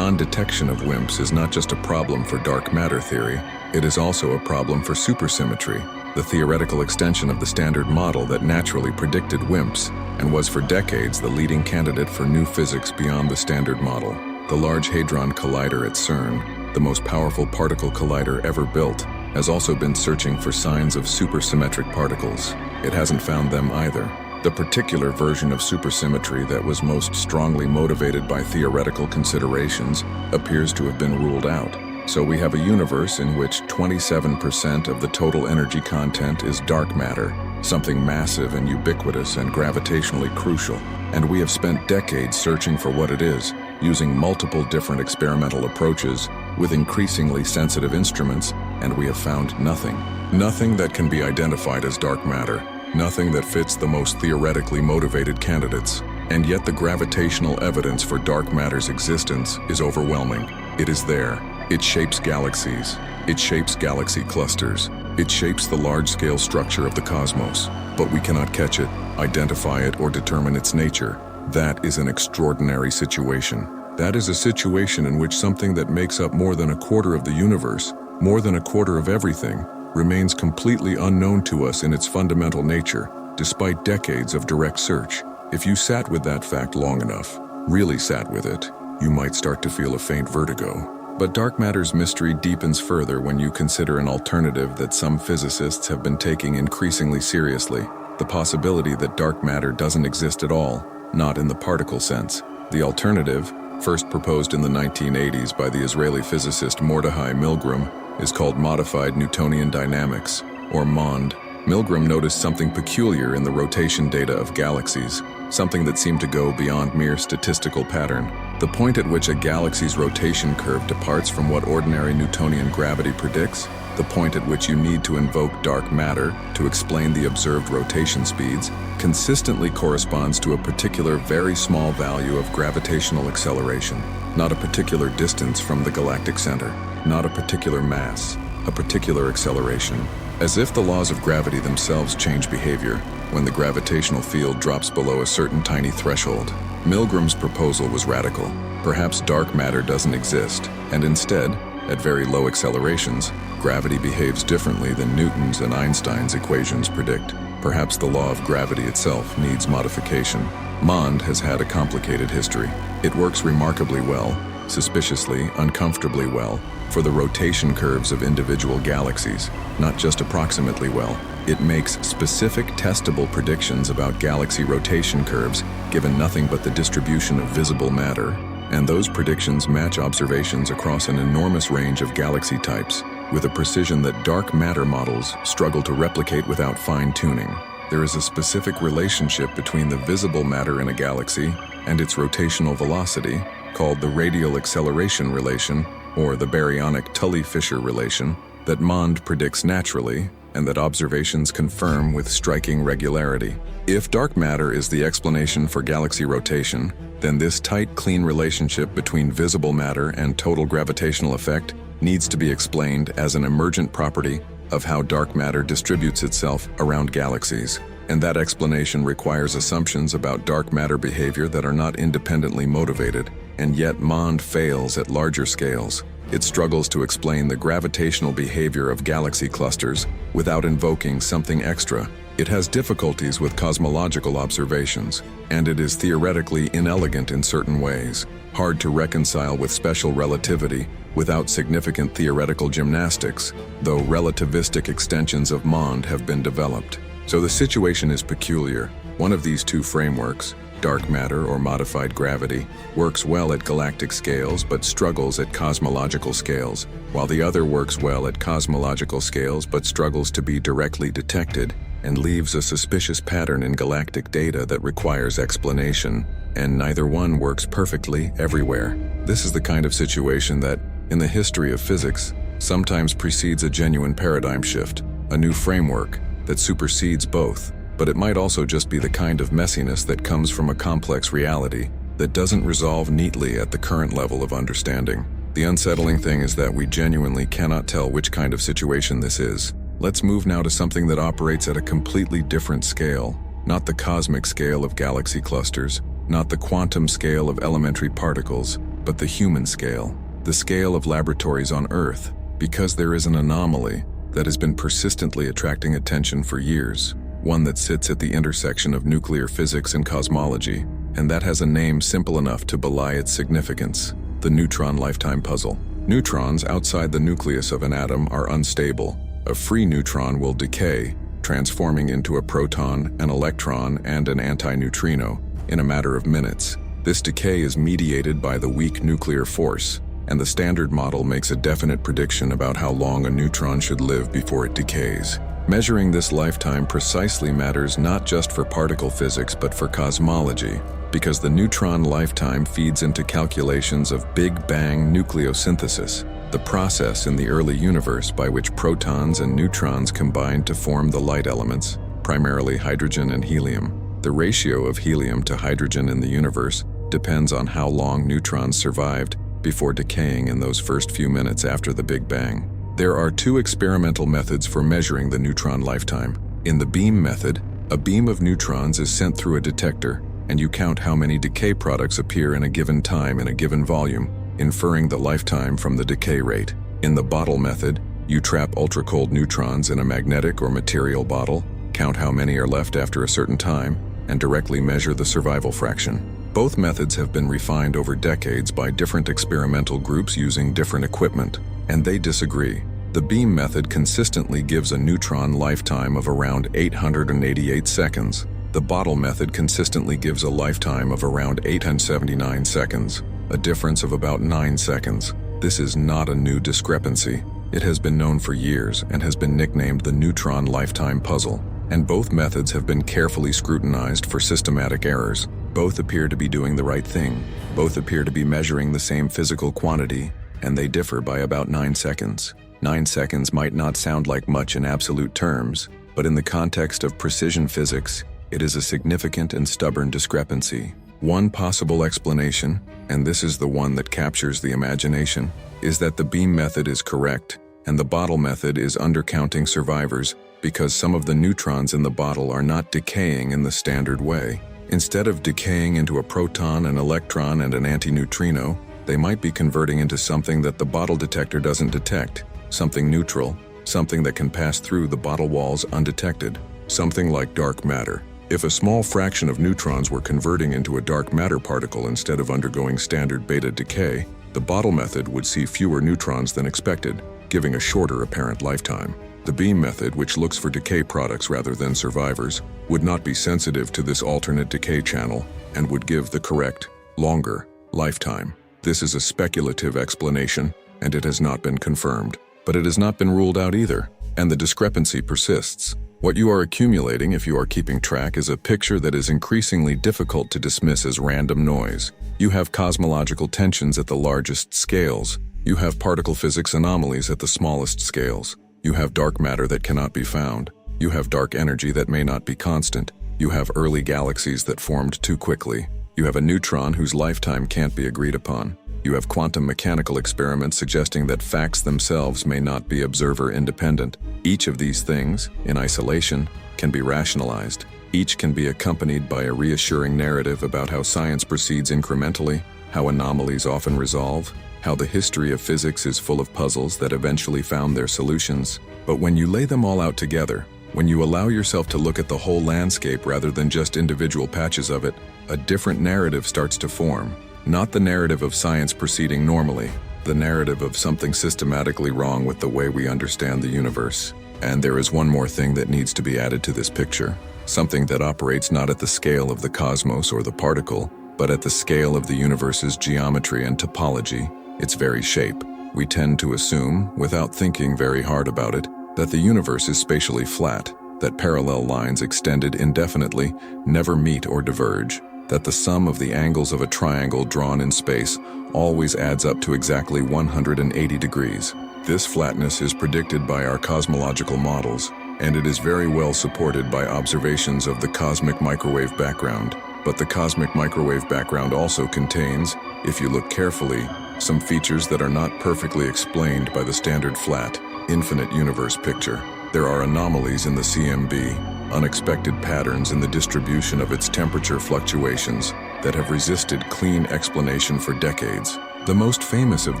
Speaker 1: non-detection of WIMPs is not just a problem for dark matter theory, it is also a problem for supersymmetry, the theoretical extension of the standard model that naturally predicted WIMPs and was for decades the leading candidate for new physics beyond the standard model. The Large Hadron Collider at CERN, the most powerful particle collider ever built, has also been searching for signs of supersymmetric particles. It hasn't found them either. The particular version of supersymmetry that was most strongly motivated by theoretical considerations appears to have been ruled out. So we have a universe in which 27% of the total energy content is dark matter, something massive and ubiquitous and gravitationally crucial. And we have spent decades searching for what it is, using multiple different experimental approaches with increasingly sensitive instruments, and we have found nothing. Nothing that can be identified as dark matter. Nothing that fits the most theoretically motivated candidates. And yet the gravitational evidence for dark matter's existence is overwhelming. It is there. It shapes galaxies. It shapes galaxy clusters. It shapes the large-scale structure of the cosmos. But we cannot catch it, identify it, or determine its nature. That is an extraordinary situation. That is a situation in which something that makes up more than a quarter of the universe, more than a quarter of everything, remains completely unknown to us in its fundamental nature, despite decades of direct search. If you sat with that fact long enough, really sat with it, you might start to feel a faint vertigo. But dark matter's mystery deepens further when you consider an alternative that some physicists have been taking increasingly seriously: the possibility that dark matter doesn't exist at all, not in the particle sense. The alternative, first proposed in the 1980s by the Israeli physicist Mordechai Milgram, is called modified Newtonian dynamics, or MOND. Milgram noticed something peculiar in the rotation data of galaxies, something that seemed to go beyond mere statistical pattern. The point at which a galaxy's rotation curve departs from what ordinary Newtonian gravity predicts, the point at which you need to invoke dark matter to explain the observed rotation speeds, consistently corresponds to a particular very small value of gravitational acceleration, not a particular distance from the galactic center, not a particular mass, a particular acceleration. As if the laws of gravity themselves change behavior when the gravitational field drops below a certain tiny threshold. Milgram's proposal was radical. Perhaps dark matter doesn't exist, and instead, at very low accelerations, gravity behaves differently than Newton's and Einstein's equations predict. Perhaps the law of gravity itself needs modification. MOND has had a complicated history. It works remarkably well, suspiciously, uncomfortably well, for the rotation curves of individual galaxies, not just approximately well. It makes specific testable predictions about galaxy rotation curves given nothing but the distribution of visible matter, and those predictions match observations across an enormous range of galaxy types with a precision that dark matter models struggle to replicate without fine-tuning. There is a specific relationship between the visible matter in a galaxy and its rotational velocity, called the radial acceleration relation, or the baryonic Tully-Fisher relation, that MOND predicts naturally and that observations confirm with striking regularity. If dark matter is the explanation for galaxy rotation, then this tight, clean relationship between visible matter and total gravitational effect needs to be explained as an emergent property of how dark matter distributes itself around galaxies. And that explanation requires assumptions about dark matter behavior that are not independently motivated, and yet MOND fails at larger scales. It struggles to explain the gravitational behavior of galaxy clusters without invoking something extra. It has difficulties with cosmological observations, and it is theoretically inelegant in certain ways, hard to reconcile with special relativity without significant theoretical gymnastics, though relativistic extensions of MOND have been developed. So the situation is peculiar. One of these two frameworks, dark matter or modified gravity, works well at galactic scales but struggles at cosmological scales, while the other works well at cosmological scales but struggles to be directly detected and leaves a suspicious pattern in galactic data that requires explanation, and neither one works perfectly everywhere. This is the kind of situation that, in the history of physics, sometimes precedes a genuine paradigm shift, a new framework that supersedes both. But it might also just be the kind of messiness that comes from a complex reality that doesn't resolve neatly at the current level of understanding. The unsettling thing is that we genuinely cannot tell which kind of situation this is. Let's move now to something that operates at a completely different scale, not the cosmic scale of galaxy clusters, not the quantum scale of elementary particles, but the human scale, the scale of laboratories on Earth, because there is an anomaly that has been persistently attracting attention for years. One that sits at the intersection of nuclear physics and cosmology, and that has a name simple enough to belie its significance: the neutron lifetime puzzle. Neutrons outside the nucleus of an atom are unstable. A free neutron will decay, transforming into a proton, an electron, and an antineutrino in a matter of minutes. This decay is mediated by the weak nuclear force, and the Standard Model makes a definite prediction about how long a neutron should live before it decays. Measuring this lifetime precisely matters not just for particle physics but for cosmology, because the neutron lifetime feeds into calculations of Big Bang nucleosynthesis, the process in the early universe by which protons and neutrons combined to form the light elements, primarily hydrogen and helium. The ratio of helium to hydrogen in the universe depends on how long neutrons survived before decaying in those first few minutes after the Big Bang. There are two experimental methods for measuring the neutron lifetime. In the beam method, a beam of neutrons is sent through a detector, and you count how many decay products appear in a given time in a given volume, inferring the lifetime from the decay rate. In the bottle method, you trap ultra-cold neutrons in a magnetic or material bottle, count how many are left after a certain time, and directly measure the survival fraction. Both methods have been refined over decades by different experimental groups using different equipment, and they disagree. The beam method consistently gives a neutron lifetime of around 888 seconds. The bottle method consistently gives a lifetime of around 879 seconds, a difference of about 9 seconds. This is not a new discrepancy. It has been known for years and has been nicknamed the neutron lifetime puzzle. And both methods have been carefully scrutinized for systematic errors. Both appear to be doing the right thing. Both appear to be measuring the same physical quantity, and they differ by about 9 seconds. 9 seconds might not sound like much in absolute terms, but in the context of precision physics, it is a significant and stubborn discrepancy. One possible explanation, and this is the one that captures the imagination, is that the beam method is correct, and the bottle method is undercounting survivors because some of the neutrons in the bottle are not decaying in the standard way. Instead of decaying into a proton, an electron, and an antineutrino, they might be converting into something that the bottle detector doesn't detect, something neutral, something that can pass through the bottle walls undetected, something like dark matter. If a small fraction of neutrons were converting into a dark matter particle instead of undergoing standard beta decay, the bottle method would see fewer neutrons than expected, giving a shorter apparent lifetime. The beam method, which looks for decay products rather than survivors, would not be sensitive to this alternate decay channel and would give the correct, longer, lifetime. This is a speculative explanation, and it has not been confirmed. But it has not been ruled out either, and the discrepancy persists. What you are accumulating, if you are keeping track, is a picture that is increasingly difficult to dismiss as random noise. You have cosmological tensions at the largest scales. You have particle physics anomalies at the smallest scales. You have dark matter that cannot be found. You have dark energy that may not be constant. You have early galaxies that formed too quickly. You have a neutron whose lifetime can't be agreed upon. You have quantum mechanical experiments suggesting that facts themselves may not be observer independent. Each of these things, in isolation, can be rationalized. Each can be accompanied by a reassuring narrative about how science proceeds incrementally, how anomalies often resolve, how the history of physics is full of puzzles that eventually found their solutions. But when you lay them all out together, when you allow yourself to look at the whole landscape rather than just individual patches of it, a different narrative starts to form. Not the narrative of science proceeding normally, the narrative of something systematically wrong with the way we understand the universe. And there is one more thing that needs to be added to this picture, something that operates not at the scale of the cosmos or the particle, but at the scale of the universe's geometry and topology, its very shape. We tend to assume, without thinking very hard about it, that the universe is spatially flat, that parallel lines extended indefinitely never meet or diverge, that the sum of the angles of a triangle drawn in space always adds up to exactly 180 degrees. This flatness is predicted by our cosmological models, and it is very well supported by observations of the cosmic microwave background. But the cosmic microwave background also contains, if you look carefully, some features that are not perfectly explained by the standard flat, infinite universe picture. There are anomalies in the CMB, unexpected patterns in the distribution of its temperature fluctuations that have resisted clean explanation for decades. The most famous of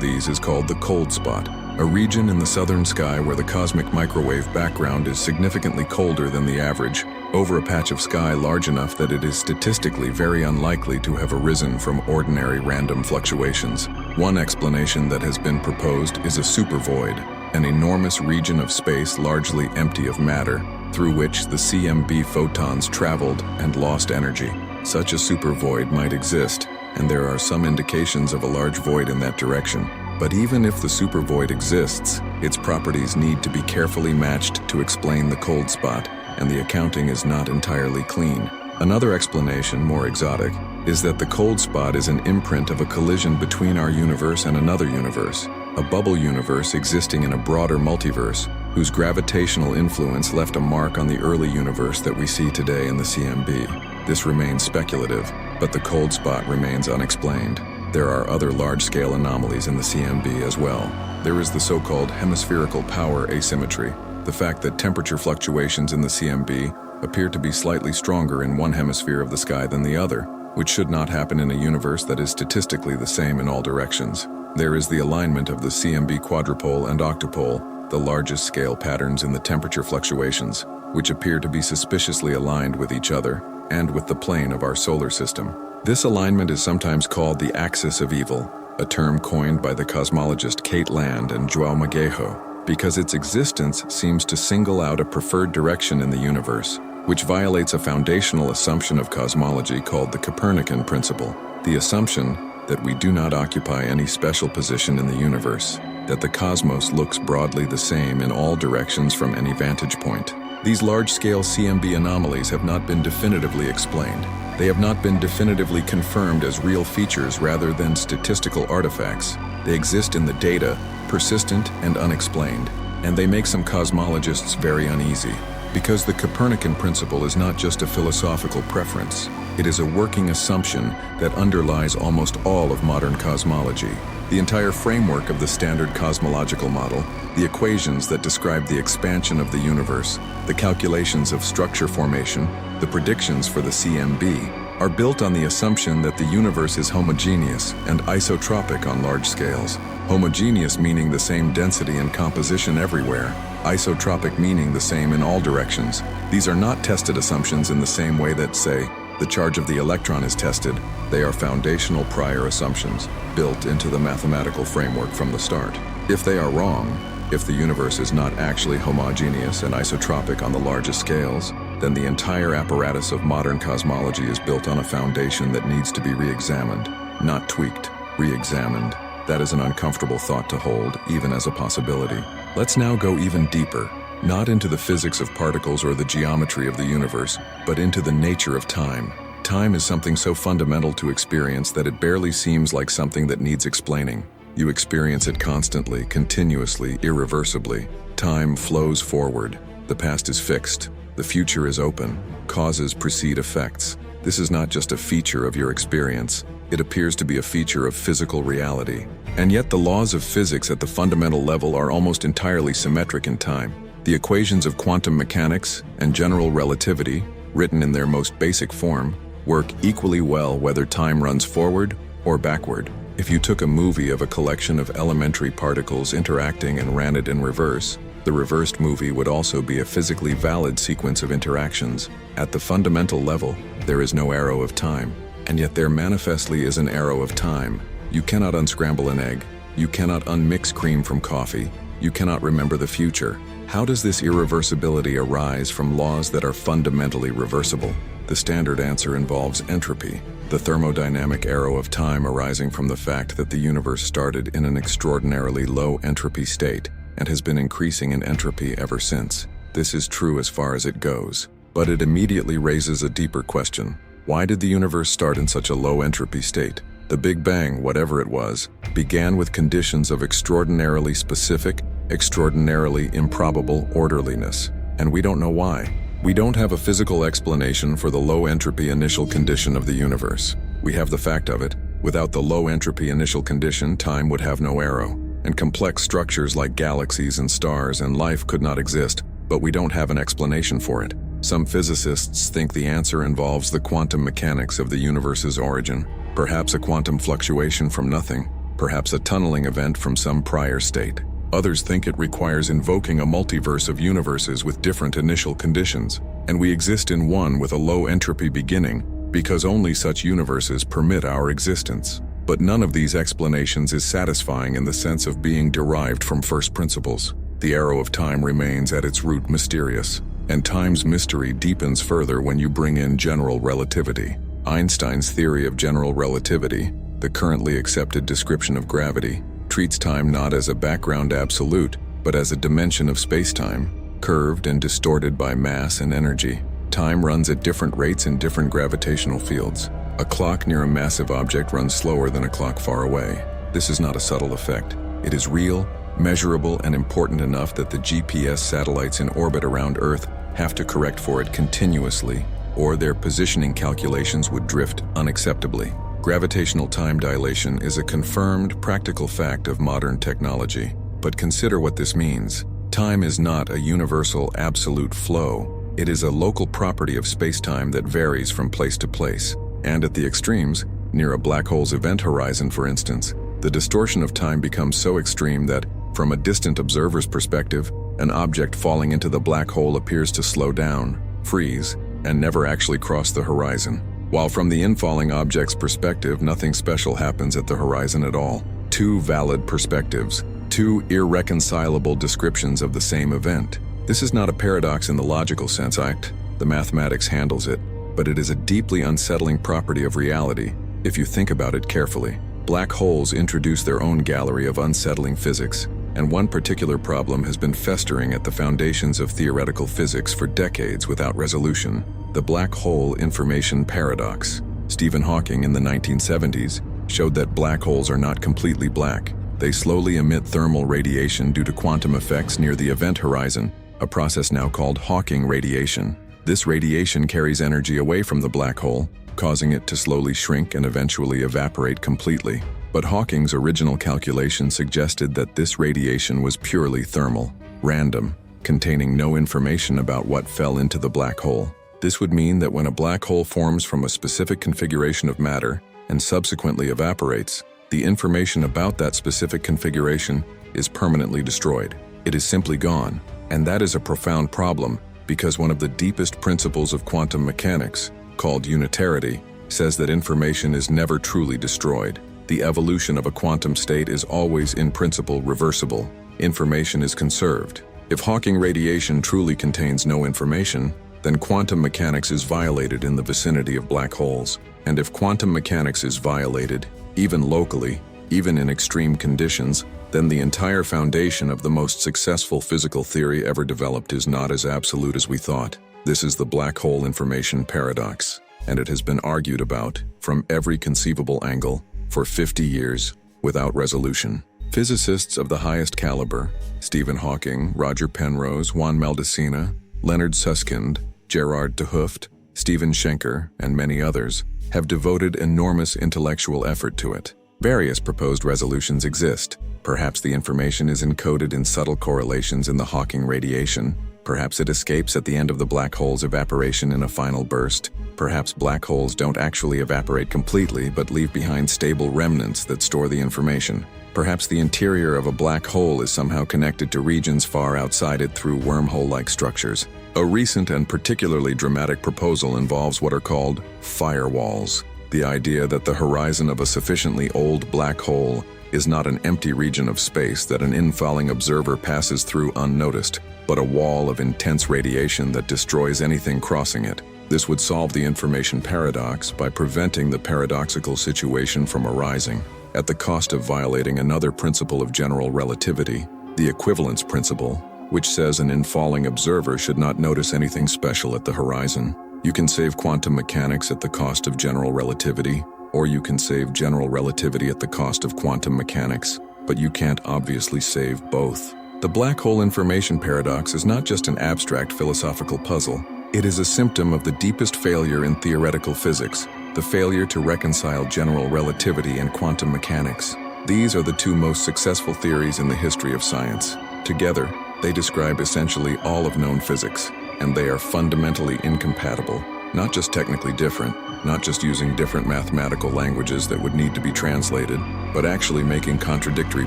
Speaker 1: these is called the cold spot, a region in the southern sky where the cosmic microwave background is significantly colder than the average, over a patch of sky large enough that it is statistically very unlikely to have arisen from ordinary random fluctuations. One explanation that has been proposed is a supervoid, an enormous region of space largely empty of matter, through which the CMB photons traveled and lost energy. Such a supervoid might exist, and there are some indications of a large void in that direction. But even if the supervoid exists, its properties need to be carefully matched to explain the cold spot, and the accounting is not entirely clean. Another explanation, more exotic, is that the cold spot is an imprint of a collision between our universe and another universe, a bubble universe existing in a broader multiverse, whose gravitational influence left a mark on the early universe that we see today in the CMB. This remains speculative, but the cold spot remains unexplained. There are other large-scale anomalies in the CMB as well. There is the so-called hemispherical power asymmetry, the fact that temperature fluctuations in the CMB appear to be slightly stronger in one hemisphere of the sky than the other, which should not happen in a universe that is statistically the same in all directions. There is the alignment of the CMB quadrupole and octopole, the largest scale patterns in the temperature fluctuations, which appear to be suspiciously aligned with each other and with the plane of our solar system. This alignment is sometimes called the axis of evil, a term coined by the cosmologist Kate Land and João Magejo, because its existence seems to single out a preferred direction in the universe, which violates a foundational assumption of cosmology called the Copernican principle, the assumption that we do not occupy any special position in the universe, that the cosmos looks broadly the same in all directions from any vantage point. These large-scale CMB anomalies have not been definitively explained. They have not been definitively confirmed as real features rather than statistical artifacts. They exist in the data, persistent and unexplained, and they make some cosmologists very uneasy. Because the Copernican principle is not just a philosophical preference, it is a working assumption that underlies almost all of modern cosmology. The entire framework of the standard cosmological model, the equations that describe the expansion of the universe, the calculations of structure formation, the predictions for the CMB, are built on the assumption that the universe is homogeneous and isotropic on large scales. Homogeneous meaning the same density and composition everywhere, isotropic meaning the same in all directions. These are not tested assumptions in the same way that, say, the charge of the electron is tested. They are foundational prior assumptions, built into the mathematical framework from the start. If they are wrong, if the universe is not actually homogeneous and isotropic on the largest scales, then the entire apparatus of modern cosmology is built on a foundation that needs to be re-examined, not tweaked, re-examined. That is an uncomfortable thought to hold, even as a possibility. Let's now go even deeper, not into the physics of particles or the geometry of the universe, but into the nature of time. Time is something so fundamental to experience that it barely seems like something that needs explaining. You experience it constantly, continuously, irreversibly. Time flows forward. The past is fixed. The future is open. Causes precede effects. This is not just a feature of your experience. It appears to be a feature of physical reality. And yet the laws of physics at the fundamental level are almost entirely symmetric in time. The equations of quantum mechanics and general relativity, written in their most basic form, work equally well whether time runs forward or backward. If you took a movie of a collection of elementary particles interacting and ran it in reverse, the reversed movie would also be a physically valid sequence of interactions. At the fundamental level, there is no arrow of time, and yet there manifestly is an arrow of time. You cannot unscramble an egg. You cannot unmix cream from coffee. You cannot remember the future. How does this irreversibility arise from laws that are fundamentally reversible? The standard answer involves entropy, the thermodynamic arrow of time arising from the fact that the universe started in an extraordinarily low entropy state and has been increasing in entropy ever since. This is true as far as it goes, but it immediately raises a deeper question. Why did the universe start in such a low entropy state? The Big Bang, whatever it was, began with conditions of extraordinarily specific, extraordinarily improbable orderliness, and we don't know why. We don't have a physical explanation for the low entropy initial condition of the universe. We have the fact of it. Without the low entropy initial condition, time would have no arrow, and complex structures like galaxies and stars and life could not exist, but we don't have an explanation for it. Some physicists think the answer involves the quantum mechanics of the universe's origin, perhaps a quantum fluctuation from nothing, perhaps a tunneling event from some prior state. Others think it requires invoking a multiverse of universes with different initial conditions, and we exist in one with a low entropy beginning because only such universes permit our existence. But none of these explanations is satisfying in the sense of being derived from first principles. The arrow of time remains at its root mysterious, and time's mystery deepens further when you bring in general relativity. Einstein's theory of general relativity, the currently accepted description of gravity, treats time not as a background absolute, but as a dimension of spacetime, curved and distorted by mass and energy. Time runs at different rates in different gravitational fields. A clock near a massive object runs slower than a clock far away. This is not a subtle effect. It is real, measurable, and important enough that the GPS satellites in orbit around Earth have to correct for it continuously, or their positioning calculations would drift unacceptably. Gravitational time dilation is a confirmed, practical fact of modern technology. But consider what this means. Time is not a universal, absolute flow. It is a local property of spacetime that varies from place to place. And at the extremes, near a black hole's event horizon for instance, the distortion of time becomes so extreme that, from a distant observer's perspective, an object falling into the black hole appears to slow down, freeze, and never actually cross the horizon. While from the infalling object's perspective, nothing special happens at the horizon at all. Two valid perspectives, two irreconcilable descriptions of the same event. This is not a paradox in the logical sense, the mathematics handles it, but it is a deeply unsettling property of reality if you think about it carefully. Black holes introduce their own gallery of unsettling physics, and one particular problem has been festering at the foundations of theoretical physics for decades without resolution: the black hole information paradox. Stephen Hawking in the 1970s showed that black holes are not completely black. They slowly emit thermal radiation due to quantum effects near the event horizon, a process now called Hawking radiation. This radiation carries energy away from the black hole, causing it to slowly shrink and eventually evaporate completely. But Hawking's original calculation suggested that this radiation was purely thermal, random, containing no information about what fell into the black hole. This would mean that when a black hole forms from a specific configuration of matter and subsequently evaporates, the information about that specific configuration is permanently destroyed. It is simply gone. And that is a profound problem, because one of the deepest principles of quantum mechanics, called unitarity, says that information is never truly destroyed. The evolution of a quantum state is always in principle reversible. Information is conserved. If Hawking radiation truly contains no information, then quantum mechanics is violated in the vicinity of black holes. And if quantum mechanics is violated, even locally, even in extreme conditions, then the entire foundation of the most successful physical theory ever developed is not as absolute as we thought. This is the black hole information paradox, and it has been argued about, from every conceivable angle, for 50 years, without resolution. Physicists of the highest caliber, Stephen Hawking, Roger Penrose, Juan Maldacena, Leonard Susskind, Gerard de Hooft, Stephen Schenker, and many others, have devoted enormous intellectual effort to it. Various proposed resolutions exist. Perhaps the information is encoded in subtle correlations in the Hawking radiation. Perhaps it escapes at the end of the black hole's evaporation in a final burst. Perhaps black holes don't actually evaporate completely, but leave behind stable remnants that store the information. Perhaps the interior of a black hole is somehow connected to regions far outside it through wormhole-like structures. A recent and particularly dramatic proposal involves what are called firewalls. The idea that the horizon of a sufficiently old black hole is not an empty region of space that an infalling observer passes through unnoticed, but a wall of intense radiation that destroys anything crossing it. This would solve the information paradox by preventing the paradoxical situation from arising, at the cost of violating another principle of general relativity, the equivalence principle, which says an infalling observer should not notice anything special at the horizon. You can save quantum mechanics at the cost of general relativity, or you can save general relativity at the cost of quantum mechanics, but you can't obviously save both. The black hole information paradox is not just an abstract philosophical puzzle. It is a symptom of the deepest failure in theoretical physics, the failure to reconcile general relativity and quantum mechanics. These are the two most successful theories in the history of science. Together, they describe essentially all of known physics, and they are fundamentally incompatible, not just technically different, not just using different mathematical languages that would need to be translated, but actually making contradictory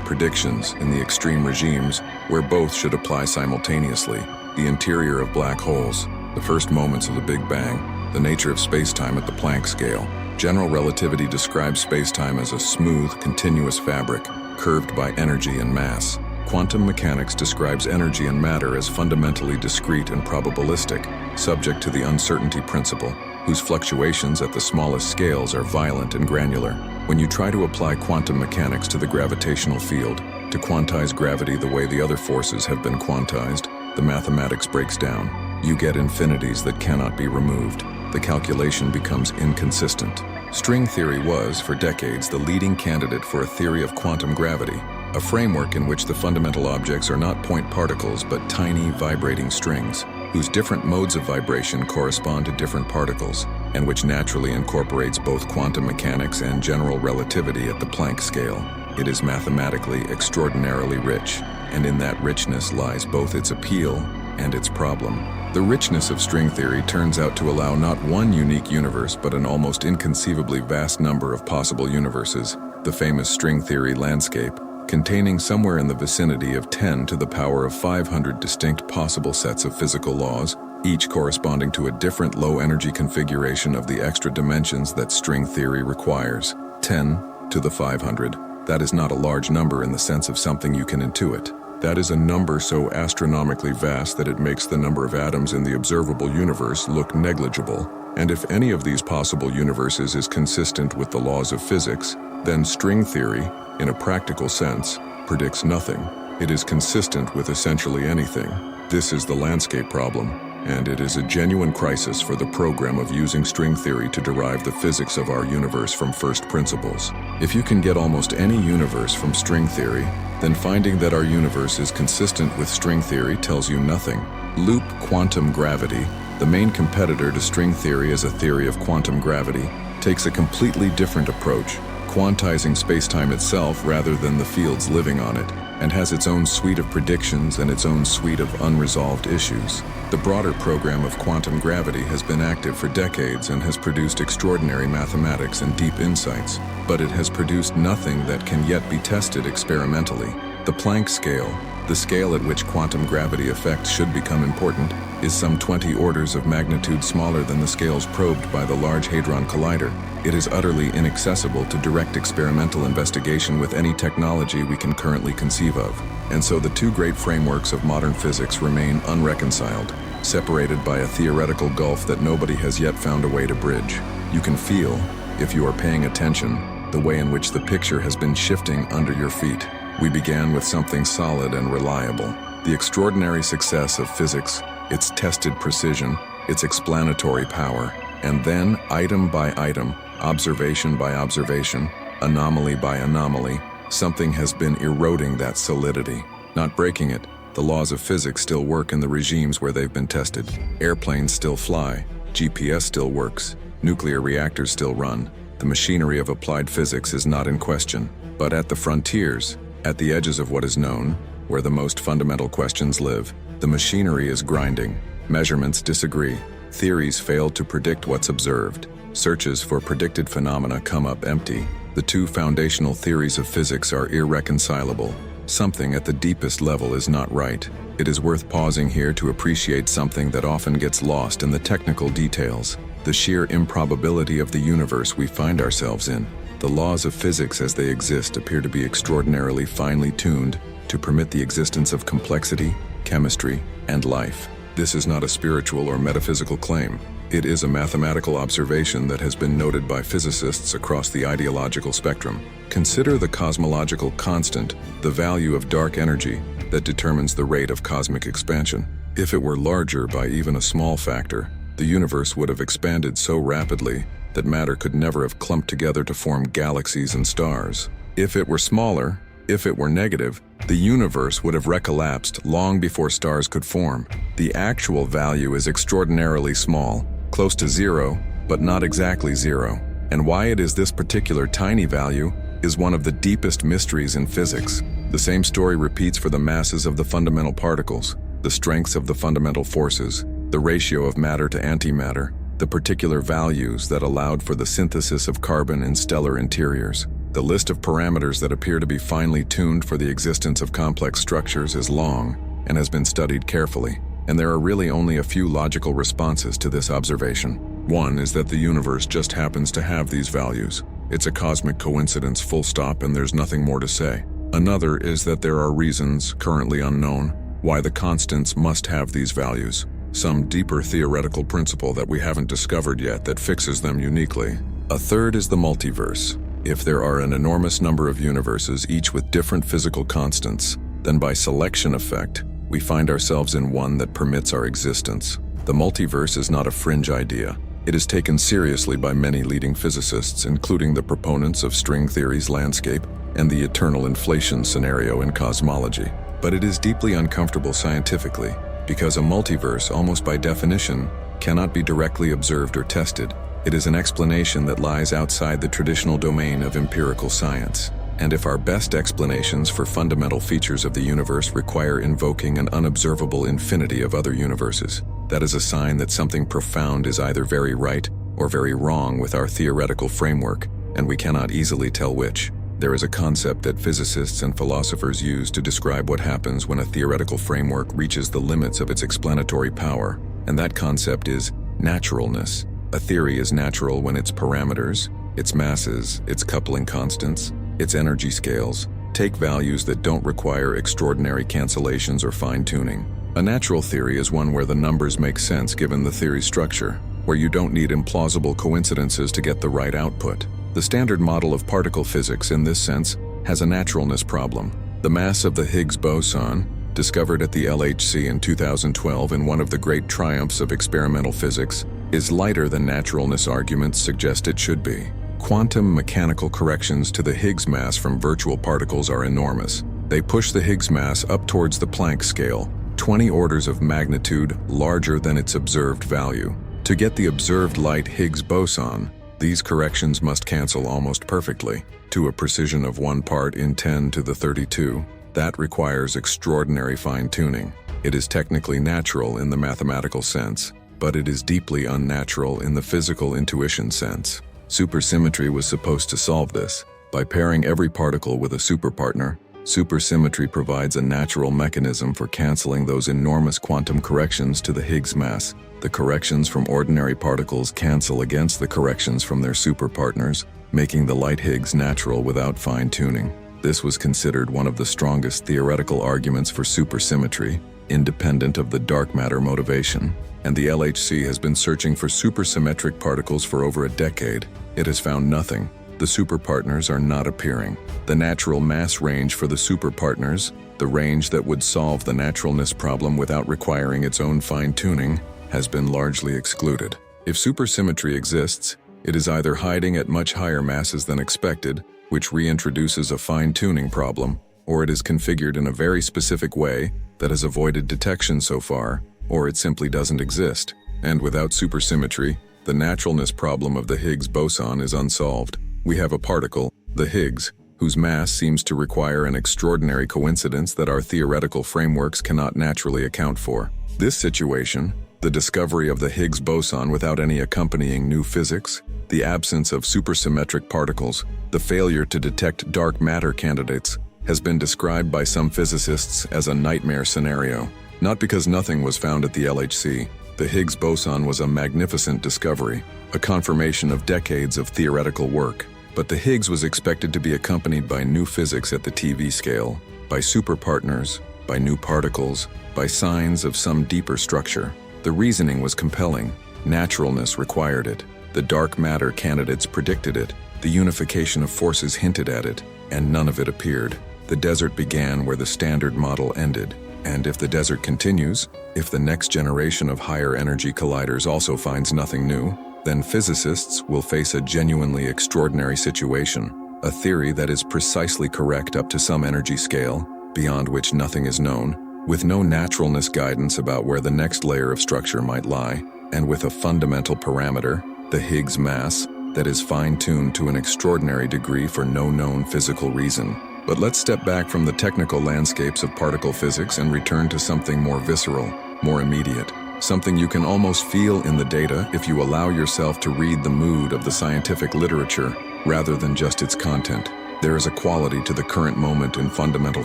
Speaker 1: predictions in the extreme regimes where both should apply simultaneously. The interior of black holes, the first moments of the Big Bang, the nature of spacetime at the Planck scale. General relativity describes spacetime as a smooth, continuous fabric, curved by energy and mass. Quantum mechanics describes energy and matter as fundamentally discrete and probabilistic, subject to the uncertainty principle, whose fluctuations at the smallest scales are violent and granular. When you try to apply quantum mechanics to the gravitational field, to quantize gravity the way the other forces have been quantized, the mathematics breaks down. You get infinities that cannot be removed. The calculation becomes inconsistent. String theory was, for decades, the leading candidate for a theory of quantum gravity, a framework in which the fundamental objects are not point particles but tiny, vibrating strings, whose different modes of vibration correspond to different particles, and which naturally incorporates both quantum mechanics and general relativity at the Planck scale. It is mathematically extraordinarily rich, and in that richness lies both its appeal and its problem. The richness of string theory turns out to allow not one unique universe but an almost inconceivably vast number of possible universes, the famous string theory landscape, containing somewhere in the vicinity of 10 to the power of 500 distinct possible sets of physical laws, each corresponding to a different low-energy configuration of the extra dimensions that string theory requires. 10 to the 500. That is not a large number in the sense of something you can intuit. That is a number so astronomically vast that it makes the number of atoms in the observable universe look negligible. And if any of these possible universes is consistent with the laws of physics, then string theory, in a practical sense, predicts nothing. It is consistent with essentially anything. This is the landscape problem, and it is a genuine crisis for the program of using string theory to derive the physics of our universe from first principles. If you can get almost any universe from string theory, then finding that our universe is consistent with string theory tells you nothing. Loop quantum gravity, the main competitor to string theory as a theory of quantum gravity, takes a completely different approach, quantizing spacetime itself rather than the fields living on it, and has its own suite of predictions and its own suite of unresolved issues. The broader program of quantum gravity has been active for decades and has produced extraordinary mathematics and deep insights, but it has produced nothing that can yet be tested experimentally. The Planck scale, the scale at which quantum gravity effects should become important, is some 20 orders of magnitude smaller than the scales probed by the Large Hadron Collider. It is utterly inaccessible to direct experimental investigation with any technology we can currently conceive of. And so the two great frameworks of modern physics remain unreconciled, separated by a theoretical gulf that nobody has yet found a way to bridge. You can feel, if you are paying attention, the way in which the picture has been shifting under your feet. We began with something solid and reliable. The extraordinary success of physics, its tested precision, its explanatory power, and then, item by item, observation by observation, anomaly by anomaly, something has been eroding that solidity. Not breaking it, the laws of physics still work in the regimes where they've been tested. Airplanes still fly, GPS still works, nuclear reactors still run. The machinery of applied physics is not in question. But at the frontiers, at the edges of what is known, where the most fundamental questions live, the machinery is grinding. Measurements disagree. Theories fail to predict what's observed. Searches for predicted phenomena come up empty. The two foundational theories of physics are irreconcilable. Something at the deepest level is not right. It is worth pausing here to appreciate something that often gets lost in the technical details: the sheer improbability of the universe we find ourselves in. The laws of physics as they exist appear to be extraordinarily finely tuned to permit the existence of complexity, chemistry, and life. This is not a spiritual or metaphysical claim. It is a mathematical observation that has been noted by physicists across the ideological spectrum. Consider the cosmological constant, the value of dark energy that determines the rate of cosmic expansion. If it were larger by even a small factor, the universe would have expanded so rapidly that matter could never have clumped together to form galaxies and stars. If it were smaller, if it were negative, the universe would have recollapsed long before stars could form. The actual value is extraordinarily small, close to zero, but not exactly zero. And why it is this particular tiny value is one of the deepest mysteries in physics. The same story repeats for the masses of the fundamental particles, the strengths of the fundamental forces, the ratio of matter to antimatter, the particular values that allowed for the synthesis of carbon in stellar interiors. The list of parameters that appear to be finely tuned for the existence of complex structures is long and has been studied carefully, and there are really only a few logical responses to this observation. One is that the universe just happens to have these values. It's a cosmic coincidence, full stop, and there's nothing more to say. Another is that there are reasons, currently unknown, why the constants must have these values. Some deeper theoretical principle that we haven't discovered yet that fixes them uniquely. A third is the multiverse. If there are an enormous number of universes, each with different physical constants, then by selection effect, we find ourselves in one that permits our existence. The multiverse is not a fringe idea. It is taken seriously by many leading physicists, including the proponents of string theory's landscape and the eternal inflation scenario in cosmology. But it is deeply uncomfortable scientifically, because a multiverse, almost by definition, cannot be directly observed or tested. It is an explanation that lies outside the traditional domain of empirical science. And if our best explanations for fundamental features of the universe require invoking an unobservable infinity of other universes, that is a sign that something profound is either very right or very wrong with our theoretical framework, and we cannot easily tell which. There is a concept that physicists and philosophers use to describe what happens when a theoretical framework reaches the limits of its explanatory power, and that concept is naturalness. A theory is natural when its parameters, its masses, its coupling constants, its energy scales, take values that don't require extraordinary cancellations or fine-tuning. A natural theory is one where the numbers make sense given the theory's structure, where you don't need implausible coincidences to get the right output. The standard model of particle physics, in this sense, has a naturalness problem. The mass of the Higgs boson, discovered at the LHC in 2012 in one of the great triumphs of experimental physics, is lighter than naturalness arguments suggest it should be. Quantum mechanical corrections to the Higgs mass from virtual particles are enormous. They push the Higgs mass up towards the Planck scale, 20 orders of magnitude larger than its observed value. To get the observed light Higgs boson, these corrections must cancel almost perfectly, to a precision of 1 part in 10 to the 32. That requires extraordinary fine-tuning. It is technically natural in the mathematical sense, but it is deeply unnatural in the physical intuition sense. Supersymmetry was supposed to solve this. By pairing every particle with a superpartner, supersymmetry provides a natural mechanism for canceling those enormous quantum corrections to the Higgs mass. The corrections from ordinary particles cancel against the corrections from their superpartners, making the light Higgs natural without fine-tuning. This was considered one of the strongest theoretical arguments for supersymmetry, independent of the dark matter motivation. And the LHC has been searching for supersymmetric particles for over a decade. It has found nothing. The superpartners are not appearing. The natural mass range for the superpartners, the range that would solve the naturalness problem without requiring its own fine-tuning, has been largely excluded. If supersymmetry exists, it is either hiding at much higher masses than expected, which reintroduces a fine-tuning problem, or it is configured in a very specific way that has avoided detection so far, or it simply doesn't exist. And without supersymmetry, the naturalness problem of the Higgs boson is unsolved. We have a particle, the Higgs, whose mass seems to require an extraordinary coincidence that our theoretical frameworks cannot naturally account for. This situation, the discovery of the Higgs boson without any accompanying new physics, the absence of supersymmetric particles, the failure to detect dark matter candidates, has been described by some physicists as a nightmare scenario. Not because nothing was found at the LHC. The Higgs boson was a magnificent discovery, a confirmation of decades of theoretical work. But the Higgs was expected to be accompanied by new physics at the TV scale, by superpartners, by new particles, by signs of some deeper structure. The reasoning was compelling. Naturalness required it. The dark matter candidates predicted it. The unification of forces hinted at it, and none of it appeared. The desert began where the standard model ended. And if the desert continues, if the next generation of higher energy colliders also finds nothing new, then physicists will face a genuinely extraordinary situation, a theory that is precisely correct up to some energy scale, beyond which nothing is known, with no naturalness guidance about where the next layer of structure might lie, and with a fundamental parameter, the Higgs mass, that is fine-tuned to an extraordinary degree for no known physical reason. But let's step back from the technical landscapes of particle physics and return to something more visceral, more immediate, something you can almost feel in the data if you allow yourself to read the mood of the scientific literature rather than just its content. There is a quality to the current moment in fundamental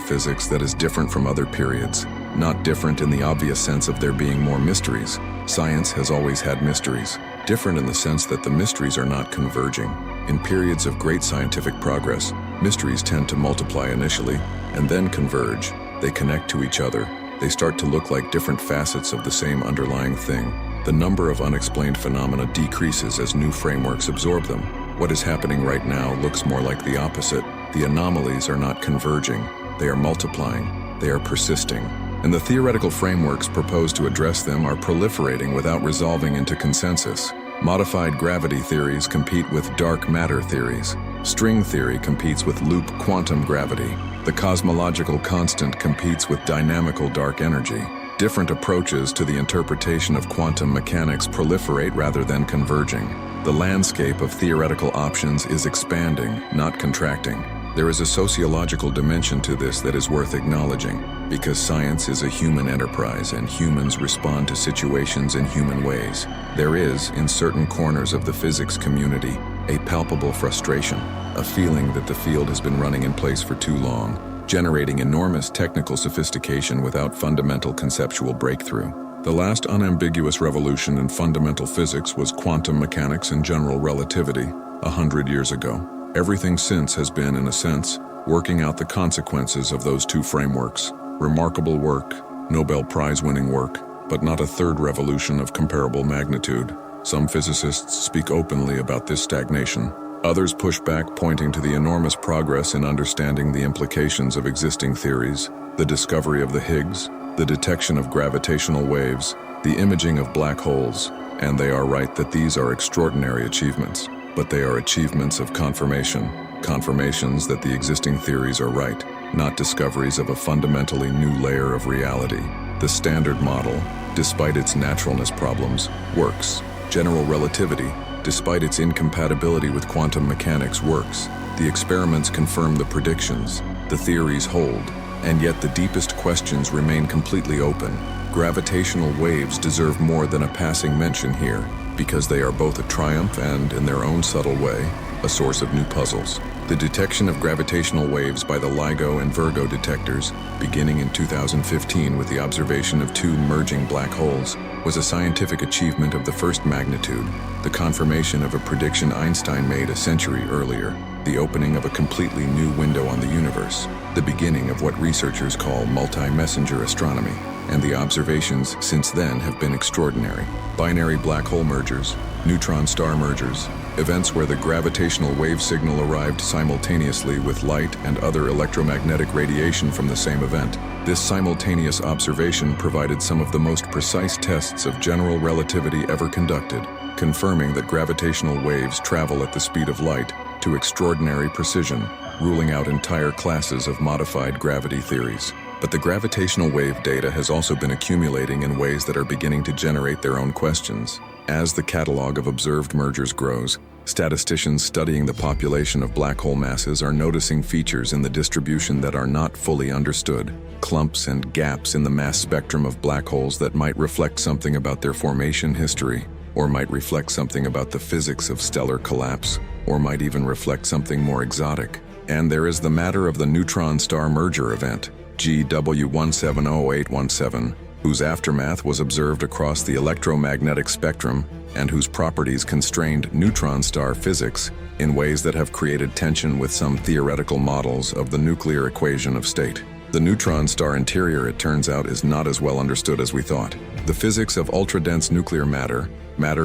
Speaker 1: physics that is different from other periods, not different in the obvious sense of there being more mysteries. Science has always had mysteries, different in the sense that the mysteries are not converging. In periods of great scientific progress, mysteries tend to multiply initially and then converge. They connect to each other. They start to look like different facets of the same underlying thing. The number of unexplained phenomena decreases as new frameworks absorb them. What is happening right now looks more like the opposite. The anomalies are not converging. They are multiplying. They are persisting. And the theoretical frameworks proposed to address them are proliferating without resolving into consensus. Modified gravity theories compete with dark matter theories. String theory competes with loop quantum gravity. The cosmological constant competes with dynamical dark energy. Different approaches to the interpretation of quantum mechanics proliferate rather than converging. The landscape of theoretical options is expanding, not contracting. There is a sociological dimension to this that is worth acknowledging, because science is a human enterprise and humans respond to situations in human ways. There is, in certain corners of the physics community, a palpable frustration, a feeling that the field has been running in place for too long, generating enormous technical sophistication without fundamental conceptual breakthrough. The last unambiguous revolution in fundamental physics was quantum mechanics and general relativity, 100 years ago. Everything since has been, in a sense, working out the consequences of those two frameworks. Remarkable work, Nobel Prize-winning work, but not a third revolution of comparable magnitude. Some physicists speak openly about this stagnation. Others push back, pointing to the enormous progress in understanding the implications of existing theories, the discovery of the Higgs, the detection of gravitational waves, the imaging of black holes, and they are right that these are extraordinary achievements. But they are achievements of confirmation, confirmations that the existing theories are right, not discoveries of a fundamentally new layer of reality. The standard model, despite its naturalness problems, works. General relativity, despite its incompatibility with quantum mechanics, works. The experiments confirm the predictions, the theories hold, and yet the deepest questions remain completely open. Gravitational waves deserve more than a passing mention here, because they are both a triumph and, in their own subtle way, a source of new puzzles. The detection of gravitational waves by the LIGO and Virgo detectors, beginning in 2015 with the observation of two merging black holes, was a scientific achievement of the first magnitude, the confirmation of a prediction Einstein made a century earlier, the opening of a completely new window on the universe, the beginning of what researchers call multi-messenger astronomy. And the observations since then have been extraordinary. Binary black hole mergers, neutron-star mergers, events where the gravitational wave signal arrived simultaneously with light and other electromagnetic radiation from the same event. This simultaneous observation provided some of the most precise tests of general relativity ever conducted, confirming that gravitational waves travel at the speed of light to extraordinary precision, ruling out entire classes of modified gravity theories. But the gravitational wave data has also been accumulating in ways that are beginning to generate their own questions. As the catalog of observed mergers grows, statisticians studying the population of black hole masses are noticing features in the distribution that are not fully understood, clumps and gaps in the mass spectrum of black holes that might reflect something about their formation history, or might reflect something about the physics of stellar collapse, or might even reflect something more exotic. And there is the matter of the neutron-star merger event, GW170817, whose aftermath was observed across the electromagnetic spectrum and whose properties constrained neutron-star physics in ways that have created tension with some theoretical models of the nuclear equation of state. The neutron star interior, it turns out, is not as well understood as we thought. The physics of ultra-dense nuclear matter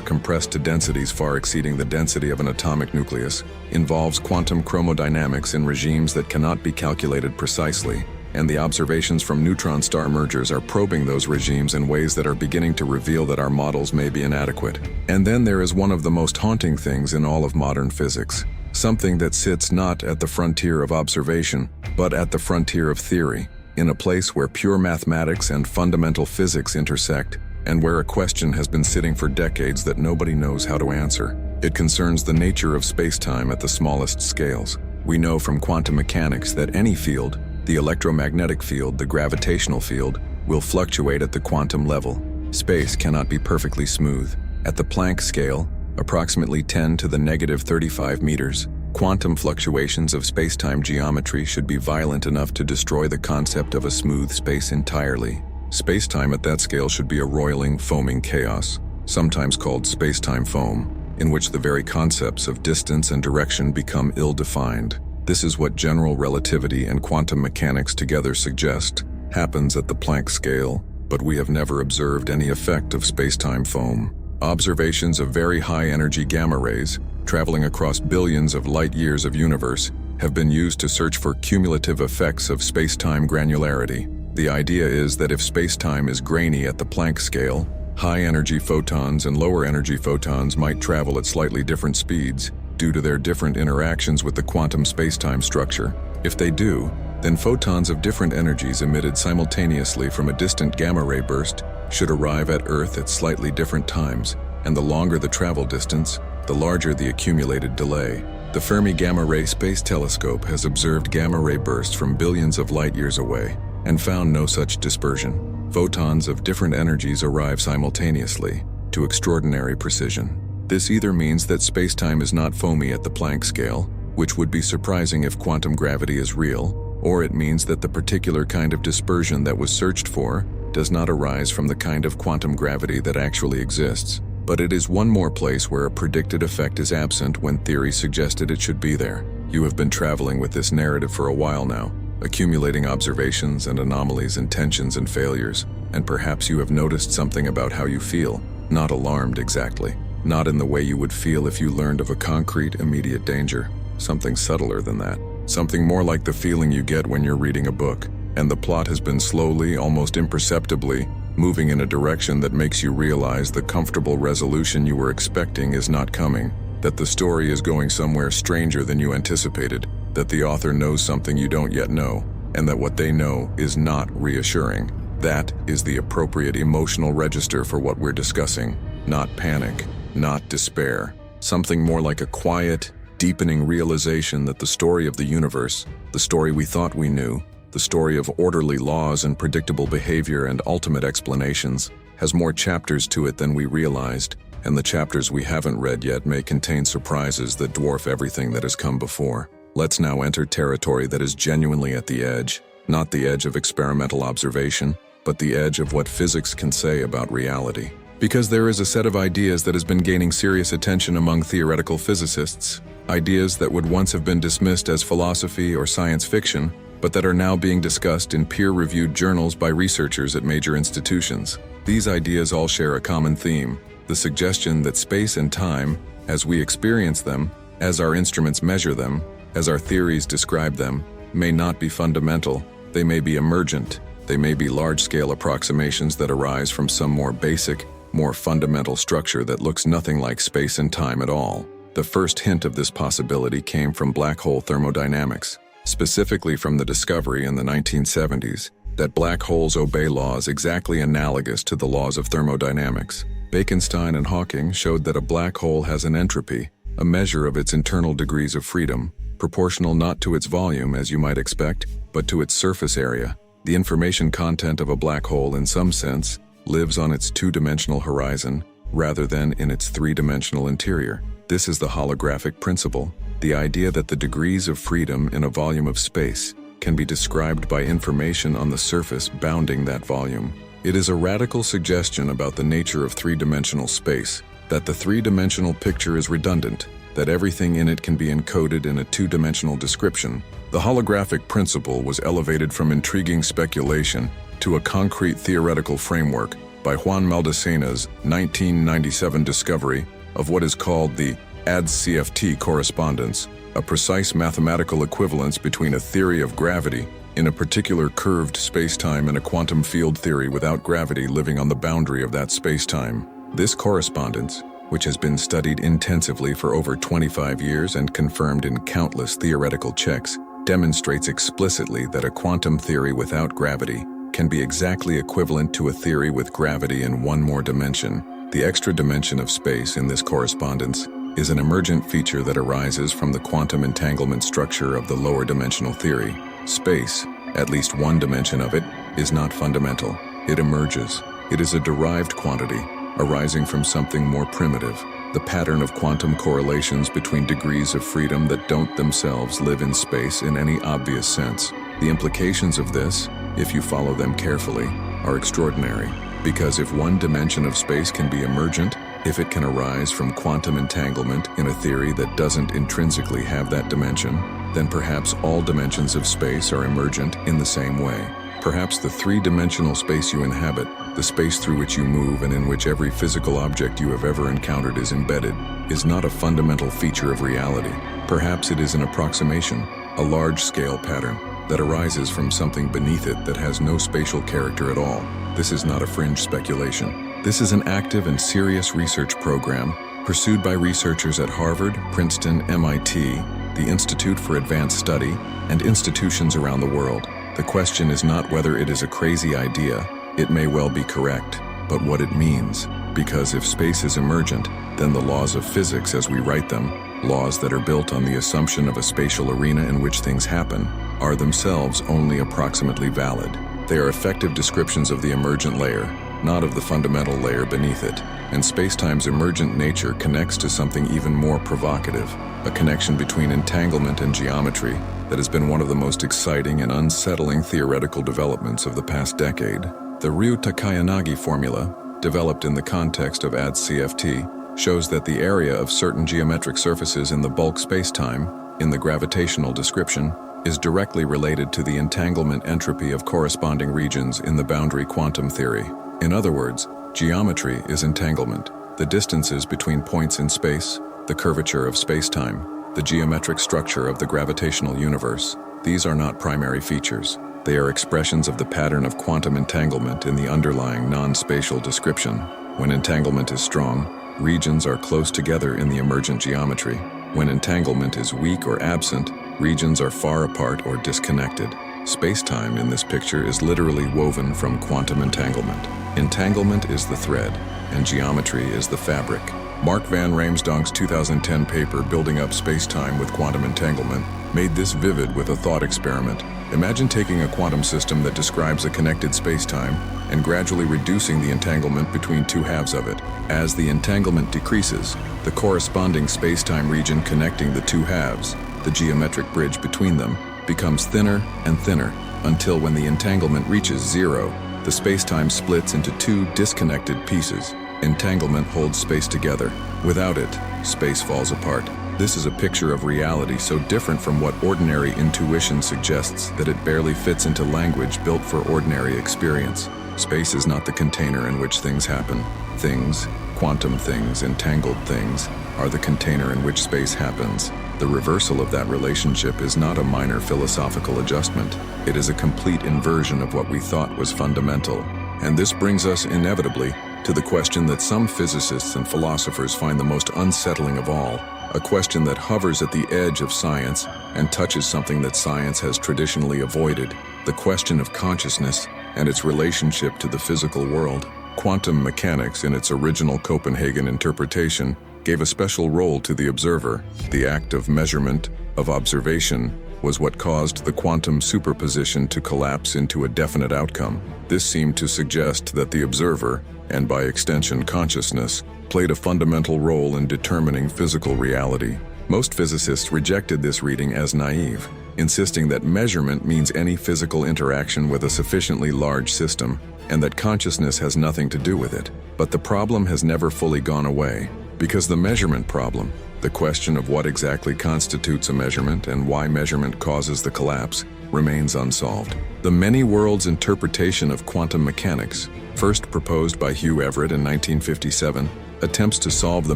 Speaker 1: compressed to densities far exceeding the density of an atomic nucleus, involves quantum chromodynamics in regimes that cannot be calculated precisely, and the observations from neutron star mergers are probing those regimes in ways that are beginning to reveal that our models may be inadequate. And then there is one of the most haunting things in all of modern physics, something that sits not at the frontier of observation, but at the frontier of theory, in a place where pure mathematics and fundamental physics intersect, and where a question has been sitting for decades that nobody knows how to answer. It concerns the nature of space-time at the smallest scales. We know from quantum mechanics that any field, the electromagnetic field, the gravitational field, will fluctuate at the quantum level. Space cannot be perfectly smooth. At the Planck scale, approximately 10 to the negative 35 meters, quantum fluctuations of space-time geometry should be violent enough to destroy the concept of a smooth space entirely. Space-time at that scale should be a roiling, foaming chaos, sometimes called space-time foam, in which the very concepts of distance and direction become ill-defined. This is what general relativity and quantum mechanics together suggest happens at the Planck scale, but we have never observed any effect of space-time foam. Observations of very high-energy gamma rays, traveling across billions of light-years of universe, have been used to search for cumulative effects of space-time granularity. The idea is that if space-time is grainy at the Planck scale, high-energy photons and lower-energy photons might travel at slightly different speeds due to their different interactions with the quantum space-time structure. If they do, then photons of different energies emitted simultaneously from a distant gamma-ray burst should arrive at Earth at slightly different times, and the longer the travel distance, the larger the accumulated delay. The Fermi Gamma Ray Space Telescope has observed gamma-ray bursts from billions of light-years away and found no such dispersion. Photons of different energies arrive simultaneously, to extraordinary precision. This either means that space-time is not foamy at the Planck scale, which would be surprising if quantum gravity is real, or it means that the particular kind of dispersion that was searched for does not arise from the kind of quantum gravity that actually exists. But it is one more place where a predicted effect is absent when theory suggested it should be there. You have been traveling with this narrative for a while now, accumulating observations and anomalies and tensions and failures, and perhaps you have noticed something about how you feel, not alarmed exactly, not in the way you would feel if you learned of a concrete, immediate danger, something subtler than that, something more like the feeling you get when you're reading a book, and the plot has been slowly, almost imperceptibly, moving in a direction that makes you realize the comfortable resolution you were expecting is not coming, that the story is going somewhere stranger than you anticipated, that the author knows something you don't yet know, and that what they know is not reassuring. That is the appropriate emotional register for what we're discussing, not panic, not despair, something more like a quiet, deepening realization that the story of the universe, the story we thought we knew, the story of orderly laws and predictable behavior and ultimate explanations, has more chapters to it than we realized, and the chapters we haven't read yet may contain surprises that dwarf everything that has come before. Let's now enter territory that is genuinely at the edge, not the edge of experimental observation, but the edge of what physics can say about reality. Because there is a set of ideas that has been gaining serious attention among theoretical physicists, ideas that would once have been dismissed as philosophy or science fiction, but that are now being discussed in peer-reviewed journals by researchers at major institutions. These ideas all share a common theme, the suggestion that space and time, as we experience them, as our instruments measure them, as our theories describe them, may not be fundamental, they may be emergent, they may be large-scale approximations that arise from some more basic, more fundamental structure that looks nothing like space and time at all. The first hint of this possibility came from black hole thermodynamics, specifically from the discovery in the 1970s that black holes obey laws exactly analogous to the laws of thermodynamics. Bekenstein and Hawking showed that a black hole has an entropy, a measure of its internal degrees of freedom, proportional not to its volume as you might expect, but to its surface area. The information content of a black hole, in some sense, lives on its two-dimensional horizon rather than in its three-dimensional interior. This is the holographic principle, the idea that the degrees of freedom in a volume of space can be described by information on the surface bounding that volume. It is a radical suggestion about the nature of three-dimensional space, that the three-dimensional picture is redundant, that everything in it can be encoded in a two-dimensional description. The holographic principle was elevated from intriguing speculation to a concrete theoretical framework by Juan Meldesena's 1997 discovery of what is called the ADS-CFT correspondence, a precise mathematical equivalence between a theory of gravity in a particular curved spacetime and a quantum field theory without gravity living on the boundary of that spacetime. This correspondence, which has been studied intensively for over 25 years and confirmed in countless theoretical checks, demonstrates explicitly that a quantum theory without gravity can be exactly equivalent to a theory with gravity in one more dimension. The extra dimension of space in this correspondence is an emergent feature that arises from the quantum entanglement structure of the lower dimensional theory. Space, at least one dimension of it, is not fundamental. It emerges. It is a derived quantity, arising from something more primitive, the pattern of quantum correlations between degrees of freedom that don't themselves live in space in any obvious sense. The implications of this, if you follow them carefully, are extraordinary, because if one dimension of space can be emergent, if it can arise from quantum entanglement in a theory that doesn't intrinsically have that dimension, then perhaps all dimensions of space are emergent in the same way. Perhaps the three-dimensional space you inhabit, the space through which you move and in which every physical object you have ever encountered is embedded, is not a fundamental feature of reality. Perhaps it is an approximation, a large-scale pattern, that arises from something beneath it that has no spatial character at all. This is not a fringe speculation. This is an active and serious research program pursued by researchers at Harvard, Princeton, MIT, the Institute for Advanced Study, and institutions around the world. The question is not whether it is a crazy idea. It may well be correct, but what it means. Because if space is emergent, then the laws of physics as we write them, laws that are built on the assumption of a spatial arena in which things happen, are themselves only approximately valid. They are effective descriptions of the emergent layer, not of the fundamental layer beneath it. And spacetime's emergent nature connects to something even more provocative, a connection between entanglement and geometry that has been one of the most exciting and unsettling theoretical developments of the past decade. The Ryu-Takayanagi formula, developed in the context of ADS-CFT, shows that the area of certain geometric surfaces in the bulk spacetime, in the gravitational description, is directly related to the entanglement entropy of corresponding regions in the boundary quantum theory. In other words, geometry is entanglement, the distances between points in space, the curvature of spacetime, the geometric structure of the gravitational universe. These are not primary features. They are expressions of the pattern of quantum entanglement in the underlying non-spatial description. When entanglement is strong, regions are close together in the emergent geometry. When entanglement is weak or absent, regions are far apart or disconnected. Spacetime in this picture is literally woven from quantum entanglement. Entanglement is the thread, and geometry is the fabric. Mark van Raamsdonk's 2010 paper, Building Up Spacetime with Quantum Entanglement, made this vivid with a thought experiment. Imagine taking a quantum system that describes a connected spacetime and gradually reducing the entanglement between two halves of it. As the entanglement decreases, the corresponding spacetime region connecting the two halves, the geometric bridge between them, becomes thinner and thinner until when the entanglement reaches zero, the spacetime splits into two disconnected pieces. Entanglement holds space together. Without it, space falls apart. This is a picture of reality so different from what ordinary intuition suggests that it barely fits into language built for ordinary experience. Space is not the container in which things happen. Things, quantum things, entangled things, are the container in which space happens. The reversal of that relationship is not a minor philosophical adjustment. It is a complete inversion of what we thought was fundamental. And this brings us inevitably to the question that some physicists and philosophers find the most unsettling of all, a question that hovers at the edge of science and touches something that science has traditionally avoided, the question of consciousness and its relationship to the physical world. Quantum mechanics, in its original Copenhagen interpretation, gave a special role to the observer. The act of measurement, of observation, was what caused the quantum superposition to collapse into a definite outcome. This seemed to suggest that the observer, and by extension consciousness, played a fundamental role in determining physical reality. Most physicists rejected this reading as naive, insisting that measurement means any physical interaction with a sufficiently large system, and that consciousness has nothing to do with it. But the problem has never fully gone away, because the measurement problem, the question of what exactly constitutes a measurement and why measurement causes the collapse, remains unsolved. The many worlds interpretation of quantum mechanics, first proposed by Hugh Everett in 1957, attempts to solve the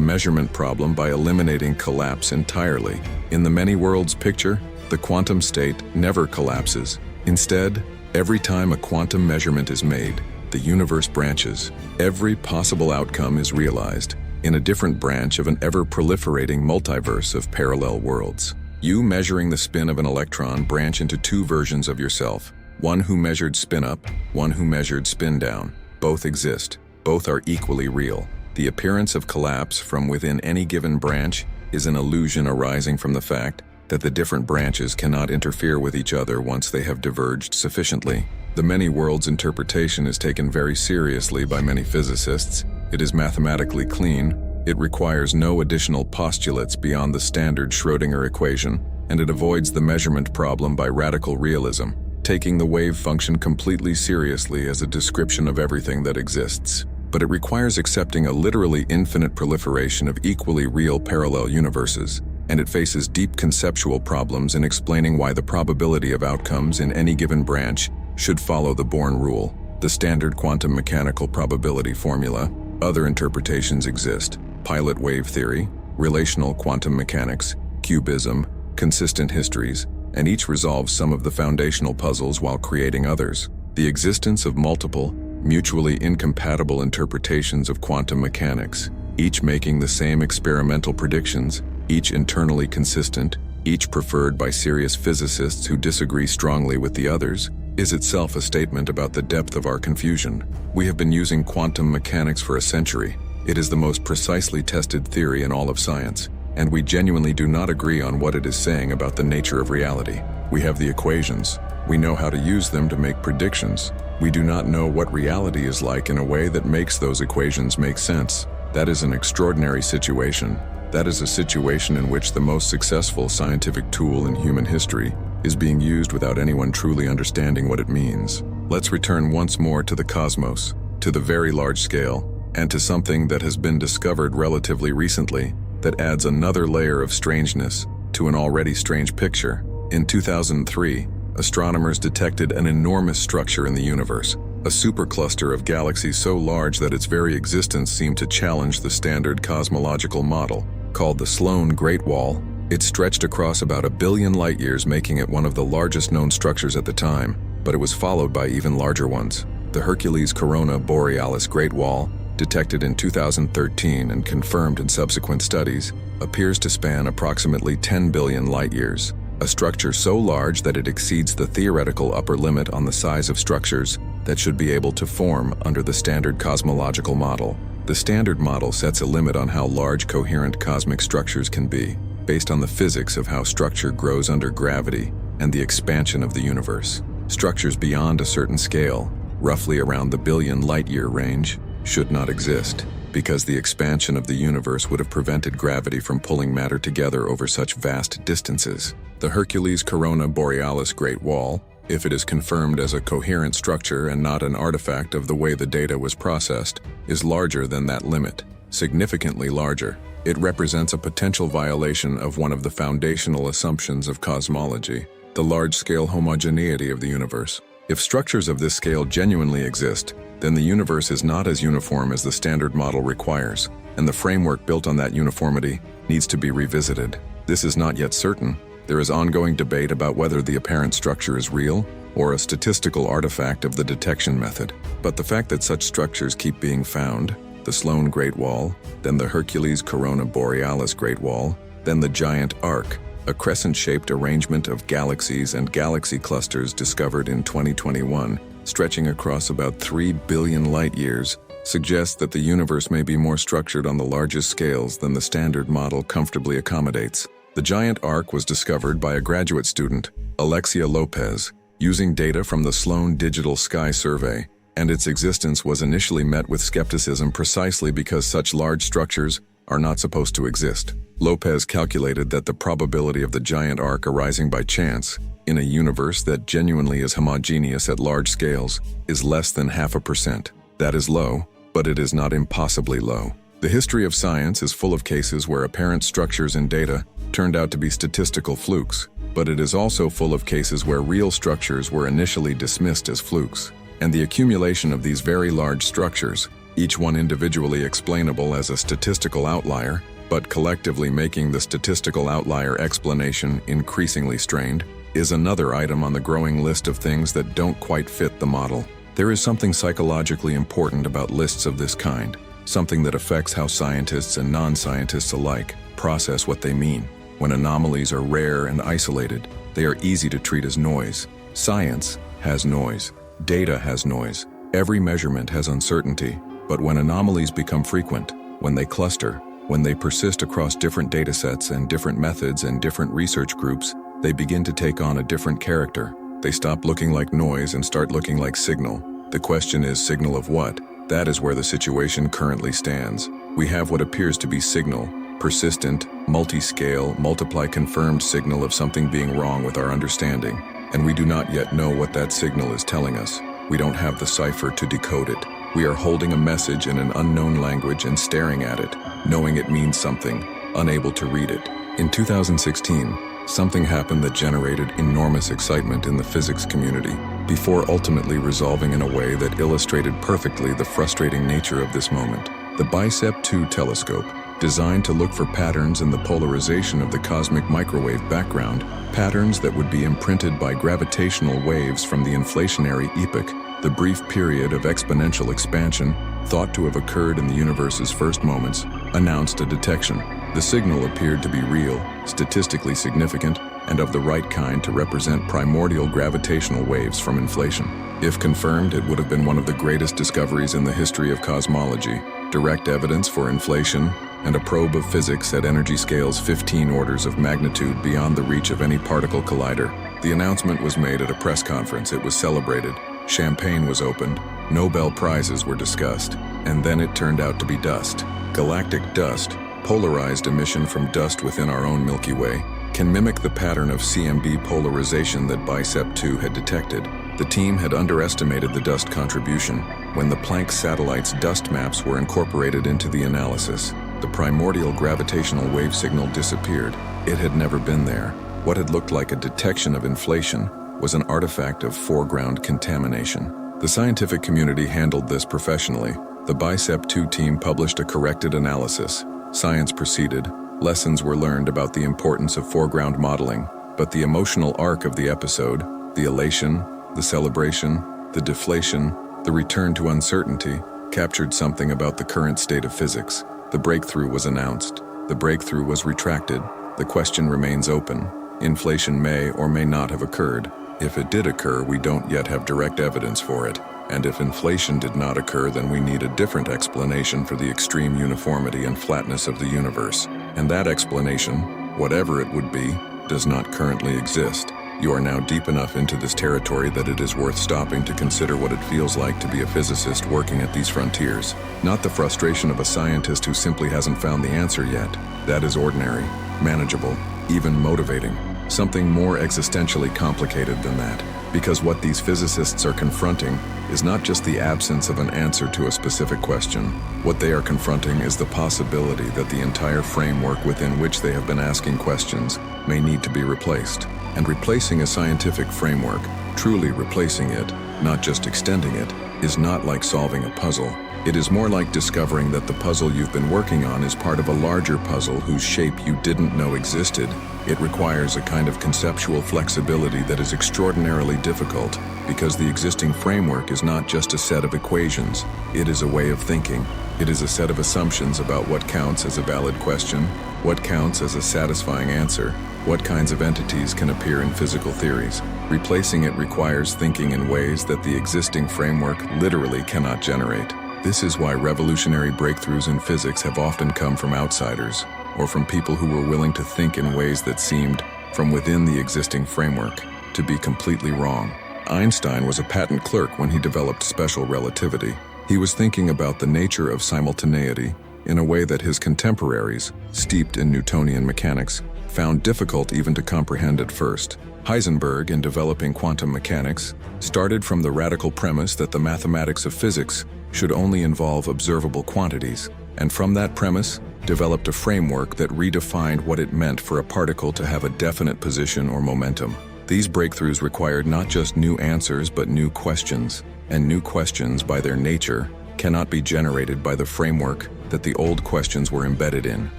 Speaker 1: measurement problem by eliminating collapse entirely. In the many worlds picture, the quantum state never collapses. Instead, every time a quantum measurement is made, the universe branches. Every possible outcome is realized in a different branch of an ever-proliferating multiverse of parallel worlds. You measuring the spin of an electron branch into two versions of yourself, one who measured spin up, one who measured spin down. Both exist. Both are equally real. The appearance of collapse from within any given branch is an illusion arising from the fact that the different branches cannot interfere with each other once they have diverged sufficiently. The many worlds interpretation is taken very seriously by many physicists. It is mathematically clean. It requires no additional postulates beyond the standard Schrödinger equation, and it avoids the measurement problem by radical realism, taking the wave function completely seriously as a description of everything that exists. But it requires accepting a literally infinite proliferation of equally real parallel universes, and it faces deep conceptual problems in explaining why the probability of outcomes in any given branch should follow the Born rule, the standard quantum mechanical probability formula. Other interpretations exist: pilot wave theory, relational quantum mechanics, cubism, consistent histories, and each resolves some of the foundational puzzles while creating others. The existence of multiple, mutually incompatible interpretations of quantum mechanics, each making the same experimental predictions, each internally consistent, each preferred by serious physicists who disagree strongly with the others, is itself a statement about the depth of our confusion. We have been using quantum mechanics for a century. It is the most precisely tested theory in all of science, and we genuinely do not agree on what it is saying about the nature of reality. We have the equations. We know how to use them to make predictions. We do not know what reality is like in a way that makes those equations make sense. That is an extraordinary situation. That is a situation in which the most successful scientific tool in human history is being used without anyone truly understanding what it means. Let's return once more to the cosmos, to the very large scale, and to something that has been discovered relatively recently that adds another layer of strangeness to an already strange picture. In 2003, astronomers detected an enormous structure in the universe, a supercluster of galaxies so large that its very existence seemed to challenge the standard cosmological model. Called the Sloan Great Wall, it stretched across about 1 billion light-years, making it one of the largest known structures at the time, but it was followed by even larger ones. The Hercules Corona Borealis Great Wall, detected in 2013 and confirmed in subsequent studies, appears to span approximately 10 billion light-years, a structure so large that it exceeds the theoretical upper limit on the size of structures that should be able to form under the standard cosmological model. The standard model sets a limit on how large coherent cosmic structures can be, based on the physics of how structure grows under gravity and the expansion of the universe. Structures beyond a certain scale, roughly around the billion light-year range, should not exist, because the expansion of the universe would have prevented gravity from pulling matter together over such vast distances. The Hercules Corona Borealis Great Wall, if it is confirmed as a coherent structure and not an artifact of the way the data was processed, is larger than that limit, significantly larger. It represents a potential violation of one of the foundational assumptions of cosmology, the large-scale homogeneity of the universe. If structures of this scale genuinely exist, then the universe is not as uniform as the standard model requires, and the framework built on that uniformity needs to be revisited. This is not yet certain. There is ongoing debate about whether the apparent structure is real or a statistical artifact of the detection method. But the fact that such structures keep being found, the Sloan Great Wall, then the Hercules Corona Borealis Great Wall, then the Giant Arc, a crescent-shaped arrangement of galaxies and galaxy clusters discovered in 2021, stretching across about 3 billion light-years, suggests that the universe may be more structured on the largest scales than the standard model comfortably accommodates. The Giant Arc was discovered by a graduate student, Alexia Lopez, using data from the Sloan Digital Sky Survey, and its existence was initially met with skepticism precisely because such large structures are not supposed to exist. Lopez calculated that the probability of the giant arc arising by chance, in a universe that genuinely is homogeneous at large scales, is less than 0.5%. That is low, but it is not impossibly low. The history of science is full of cases where apparent structures in data turned out to be statistical flukes, but it is also full of cases where real structures were initially dismissed as flukes. And the accumulation of these very large structures, each one individually explainable as a statistical outlier, but collectively making the statistical outlier explanation increasingly strained, is another item on the growing list of things that don't quite fit the model. There is something psychologically important about lists of this kind, something that affects how scientists and non-scientists alike process what they mean. When anomalies are rare and isolated, they are easy to treat as noise. Science has noise. Data has noise. Every measurement has uncertainty. But when anomalies become frequent, when they cluster, when they persist across different datasets and different methods and different research groups, they begin to take on a different character. They stop looking like noise and start looking like signal. The question is, signal of what? That is where the situation currently stands. We have what appears to be signal, persistent, multi-scale, multiply-confirmed signal of something being wrong with our understanding, and we do not yet know what that signal is telling us. We don't have the cipher to decode it. We are holding a message in an unknown language and staring at it, knowing it means something, unable to read it. In 2016, something happened that generated enormous excitement in the physics community, before ultimately resolving in a way that illustrated perfectly the frustrating nature of this moment. The BICEP-2 telescope, designed to look for patterns in the polarization of the cosmic microwave background, patterns that would be imprinted by gravitational waves from the inflationary epoch, the brief period of exponential expansion thought to have occurred in the universe's first moments, announced a detection. The signal appeared to be real, statistically significant, and of the right kind to represent primordial gravitational waves from inflation. If confirmed, it would have been one of the greatest discoveries in the history of cosmology, direct evidence for inflation, and a probe of physics at energy scales 15 orders of magnitude beyond the reach of any particle collider. The announcement was made at a press conference. It was celebrated. Champagne was opened. Nobel Prizes were discussed. And then it turned out to be dust. Galactic dust, polarized emission from dust within our own Milky Way, can mimic the pattern of CMB polarization that BICEP-2 had detected. The team had underestimated the dust contribution. When the Planck satellite's dust maps were incorporated into the analysis, the primordial gravitational wave signal disappeared. It had never been there. What had looked like a detection of inflation was an artifact of foreground contamination. The scientific community handled this professionally. The BICEP-2 team published a corrected analysis. Science proceeded. Lessons were learned about the importance of foreground modeling, but the emotional arc of the episode, the elation, the celebration, the deflation, the return to uncertainty, captured something about the current state of physics. The breakthrough was announced. The breakthrough was retracted. The question remains open. Inflation may or may not have occurred. If it did occur, we don't yet have direct evidence for it. And if inflation did not occur, then we need a different explanation for the extreme uniformity and flatness of the universe. And that explanation, whatever it would be, does not currently exist. You are now deep enough into this territory that it is worth stopping to consider what it feels like to be a physicist working at these frontiers. Not the frustration of a scientist who simply hasn't found the answer yet. That is ordinary, manageable, even motivating. Something more existentially complicated than that. Because what these physicists are confronting is not just the absence of an answer to a specific question. What they are confronting is the possibility that the entire framework within which they have been asking questions may need to be replaced. And replacing a scientific framework, truly replacing it, not just extending it, is not like solving a puzzle. It is more like discovering that the puzzle you've been working on is part of a larger puzzle whose shape you didn't know existed. It requires a kind of conceptual flexibility that is extraordinarily difficult, because the existing framework is not just a set of equations. It is a way of thinking. It is a set of assumptions about what counts as a valid question, what counts as a satisfying answer, what kinds of entities can appear in physical theories. Replacing it requires thinking in ways that the existing framework literally cannot generate. This is why revolutionary breakthroughs in physics have often come from outsiders, or from people who were willing to think in ways that seemed, from within the existing framework, to be completely wrong. Einstein was a patent clerk when he developed special relativity. He was thinking about the nature of simultaneity, in a way that his contemporaries, steeped in Newtonian mechanics, found difficult even to comprehend at first. Heisenberg, in developing quantum mechanics, started from the radical premise that the mathematics of physics should only involve observable quantities, and from that premise, developed a framework that redefined what it meant for a particle to have a definite position or momentum. These breakthroughs required not just new answers but new questions, and new questions, by their nature, cannot be generated by the framework that the old questions were embedded in.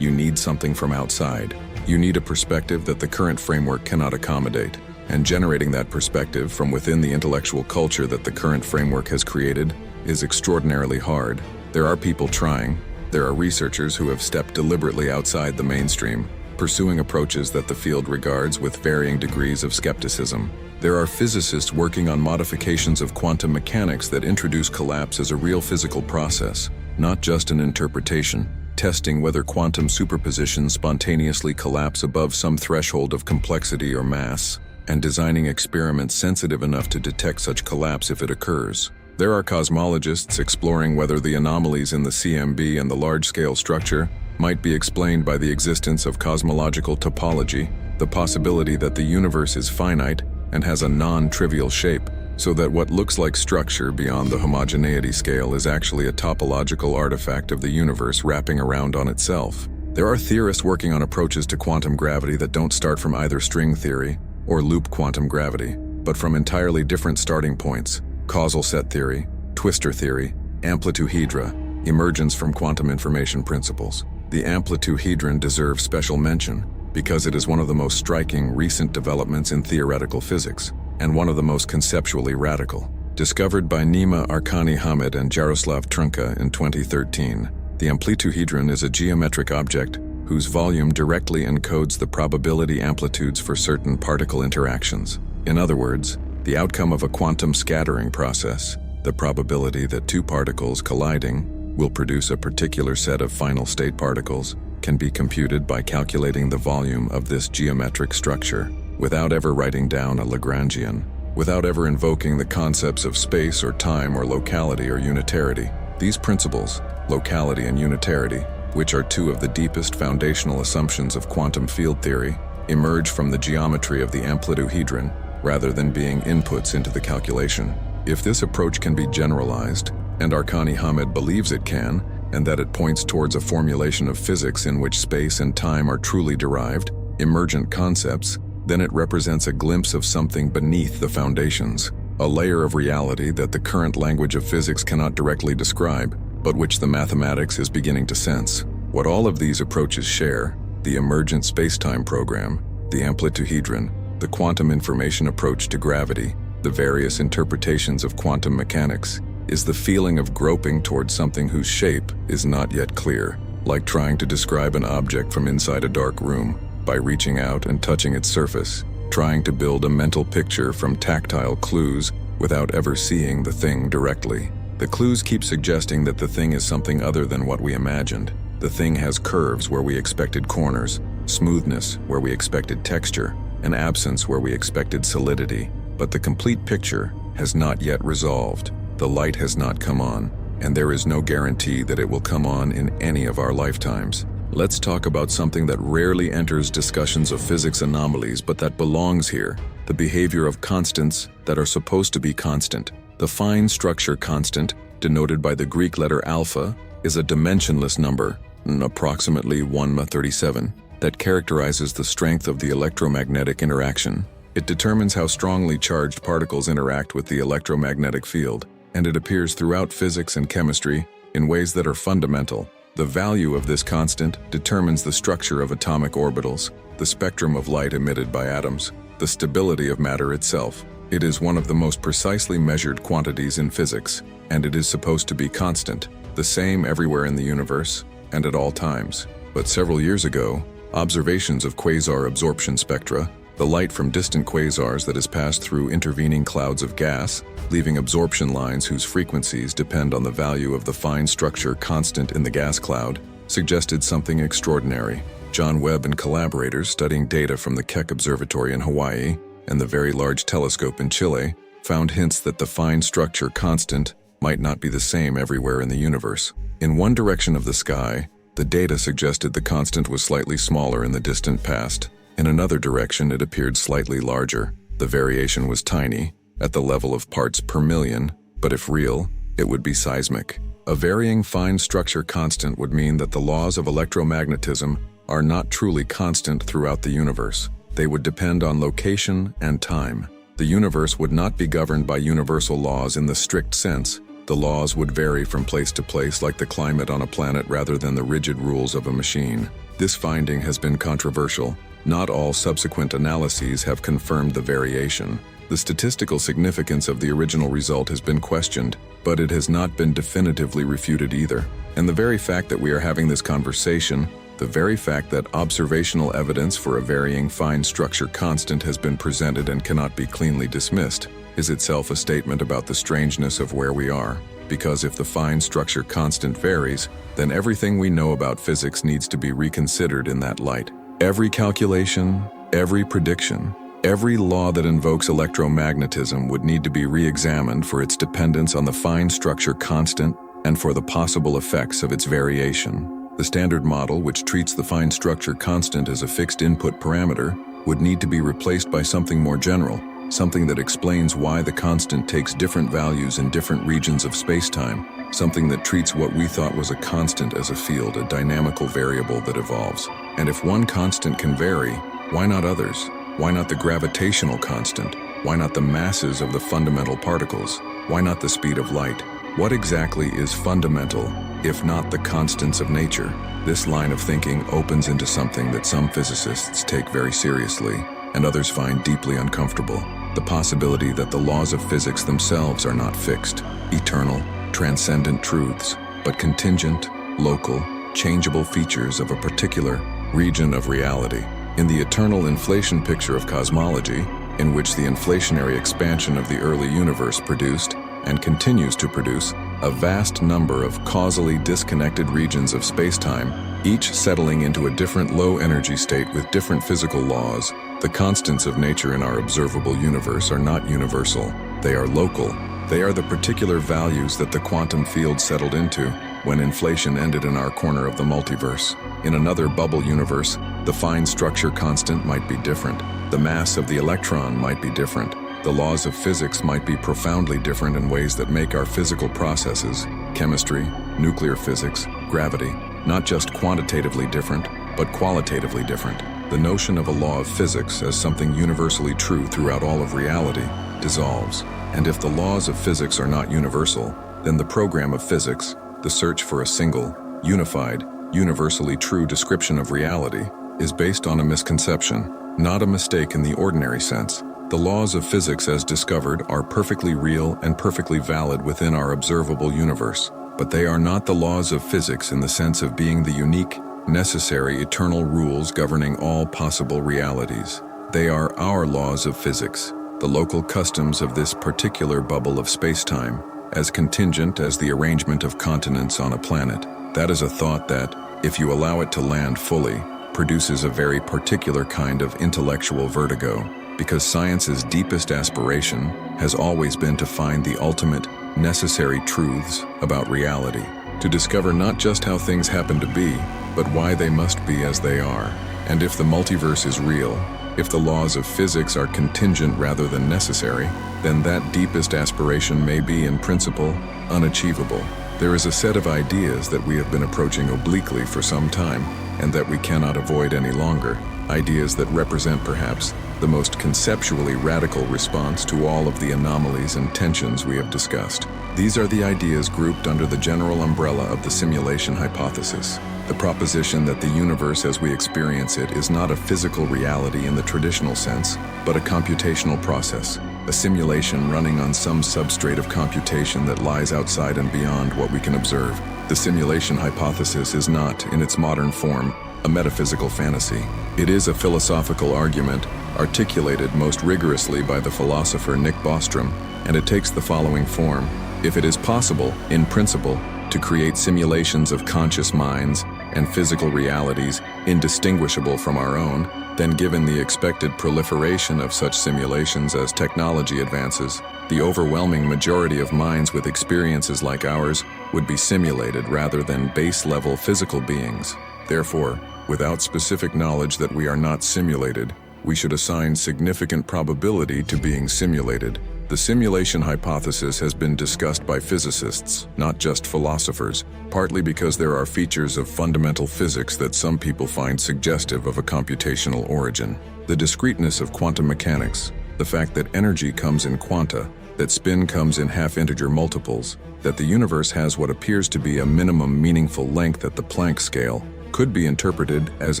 Speaker 1: You need something from outside. You need a perspective that the current framework cannot accommodate, and generating that perspective from within the intellectual culture that the current framework has created is extraordinarily hard. There are people trying. There are researchers who have stepped deliberately outside the mainstream, pursuing approaches that the field regards with varying degrees of skepticism. There are physicists working on modifications of quantum mechanics that introduce collapse as a real physical process, not just an interpretation, testing whether quantum superpositions spontaneously collapse above some threshold of complexity or mass, and designing experiments sensitive enough to detect such collapse if it occurs. There are cosmologists exploring whether the anomalies in the CMB and the large-scale structure might be explained by the existence of cosmological topology, the possibility that the universe is finite and has a non-trivial shape, so that what looks like structure beyond the homogeneity scale is actually a topological artifact of the universe wrapping around on itself. There are theorists working on approaches to quantum gravity that don't start from either string theory or loop quantum gravity, but from entirely different starting points: causal set theory, twistor theory, amplituhedra, emergence from quantum information principles. The amplituhedron deserves special mention because it is one of the most striking recent developments in theoretical physics, and one of the most conceptually radical. Discovered by Nima Arkani-Hamed and Jaroslav Trnka in 2013, the amplituhedron is a geometric object whose volume directly encodes the probability amplitudes for certain particle interactions. In other words, the outcome of a quantum scattering process, the probability that two particles colliding will produce a particular set of final state particles, can be computed by calculating the volume of this geometric structure, without ever writing down a Lagrangian, without ever invoking the concepts of space or time or locality or unitarity. These principles, locality and unitarity, which are two of the deepest foundational assumptions of quantum field theory, emerge from the geometry of the amplituhedron rather than being inputs into the calculation. If this approach can be generalized, and Arkani-Hamed believes it can, and that it points towards a formulation of physics in which space and time are truly derived, emergent concepts, then it represents a glimpse of something beneath the foundations, a layer of reality that the current language of physics cannot directly describe, but which the mathematics is beginning to sense. What all of these approaches share, the emergent space-time program, the amplituhedron, the quantum information approach to gravity, the various interpretations of quantum mechanics, is the feeling of groping towards something whose shape is not yet clear, like trying to describe an object from inside a dark room by reaching out and touching its surface, trying to build a mental picture from tactile clues without ever seeing the thing directly. The clues keep suggesting that the thing is something other than what we imagined. The thing has curves where we expected corners, smoothness where we expected texture, and absence where we expected solidity. But the complete picture has not yet resolved. The light has not come on, and there is no guarantee that it will come on in any of our lifetimes. Let's talk about something that rarely enters discussions of physics anomalies, but that belongs here: the behavior of constants that are supposed to be constant. The fine structure constant, denoted by the Greek letter alpha, is a dimensionless number, approximately 1/37, that characterizes the strength of the electromagnetic interaction. It determines how strongly charged particles interact with the electromagnetic field, and it appears throughout physics and chemistry in ways that are fundamental. The value of this constant determines the structure of atomic orbitals, the spectrum of light emitted by atoms, the stability of matter itself. It is one of the most precisely measured quantities in physics, and it is supposed to be constant, the same everywhere in the universe, and at all times. But several years ago, observations of quasar absorption spectra, the light from distant quasars that has passed through intervening clouds of gas, leaving absorption lines whose frequencies depend on the value of the fine structure constant in the gas cloud, suggested something extraordinary. John Webb and collaborators studying data from the Keck Observatory in Hawaii and the Very Large Telescope in Chile found hints that the fine structure constant might not be the same everywhere in the universe. In one direction of the sky, the data suggested the constant was slightly smaller in the distant past. In another direction, it appeared slightly larger. The variation was tiny, at the level of parts per million, but if real, it would be seismic. A varying fine structure constant would mean that the laws of electromagnetism are not truly constant throughout the universe. They would depend on location and time. The universe would not be governed by universal laws in the strict sense. The laws would vary from place to place like the climate on a planet rather than the rigid rules of a machine. This finding has been controversial. Not all subsequent analyses have confirmed the variation. The statistical significance of the original result has been questioned, but it has not been definitively refuted either. And the very fact that we are having this conversation, the very fact that observational evidence for a varying fine structure constant has been presented and cannot be cleanly dismissed, is itself a statement about the strangeness of where we are. Because if the fine structure constant varies, then everything we know about physics needs to be reconsidered in that light. Every calculation, every prediction, every law that invokes electromagnetism would need to be re-examined for its dependence on the fine structure constant and for the possible effects of its variation. The standard model, which treats the fine structure constant as a fixed input parameter, would need to be replaced by something more general, something that explains why the constant takes different values in different regions of space-time, something that treats what we thought was a constant as a field, a dynamical variable that evolves. And if one constant can vary, why not others? Why not the gravitational constant? Why not the masses of the fundamental particles? Why not the speed of light? What exactly is fundamental, if not the constants of nature? This line of thinking opens into something that some physicists take very seriously, and others find deeply uncomfortable. The possibility that the laws of physics themselves are not fixed, eternal, transcendent truths, but contingent, local, changeable features of a particular region of reality. In the eternal inflation picture of cosmology, in which the inflationary expansion of the early universe produced, and continues to produce, a vast number of causally disconnected regions of space-time, each settling into a different low-energy state with different physical laws, the constants of nature in our observable universe are not universal. They are local. They are the particular values that the quantum field settled into when inflation ended in our corner of the multiverse. In another bubble universe, the fine structure constant might be different. The mass of the electron might be different. The laws of physics might be profoundly different in ways that make our physical processes, chemistry, nuclear physics, gravity, not just quantitatively different, but qualitatively different. The notion of a law of physics as something universally true throughout all of reality dissolves. And if the laws of physics are not universal, then the program of physics, the search for a single, unified, universally true description of reality, is based on a misconception, not a mistake in the ordinary sense. The laws of physics as discovered are perfectly real and perfectly valid within our observable universe, but they are not the laws of physics in the sense of being the unique, necessary eternal rules governing all possible realities. They are our laws of physics, the local customs of this particular bubble of space-time, as contingent as the arrangement of continents on a planet. That is a thought that, if you allow it to land fully, produces a very particular kind of intellectual vertigo, because science's deepest aspiration has always been to find the ultimate, necessary truths about reality, to discover not just how things happen to be, but why they must be as they are. And if the multiverse is real, if the laws of physics are contingent rather than necessary, then that deepest aspiration may be, in principle, unachievable. There is a set of ideas that we have been approaching obliquely for some time, and that we cannot avoid any longer, ideas that represent perhaps the most conceptually radical response to all of the anomalies and tensions we have discussed. These are the ideas grouped under the general umbrella of the simulation hypothesis, the proposition that the universe as we experience it is not a physical reality in the traditional sense, but a computational process, a simulation running on some substrate of computation that lies outside and beyond what we can observe. The simulation hypothesis is not, in its modern form, a metaphysical fantasy. It is a philosophical argument articulated most rigorously by the philosopher Nick Bostrom, and it takes the following form. If it is possible, in principle, to create simulations of conscious minds and physical realities indistinguishable from our own, then given the expected proliferation of such simulations as technology advances, the overwhelming majority of minds with experiences like ours would be simulated rather than base-level physical beings. Therefore, without specific knowledge that we are not simulated, we should assign significant probability to being simulated. The simulation hypothesis has been discussed by physicists, not just philosophers, partly because there are features of fundamental physics that some people find suggestive of a computational origin. The discreteness of quantum mechanics, the fact that energy comes in quanta, that spin comes in half-integer multiples, that the universe has what appears to be a minimum meaningful length at the Planck scale, could be interpreted as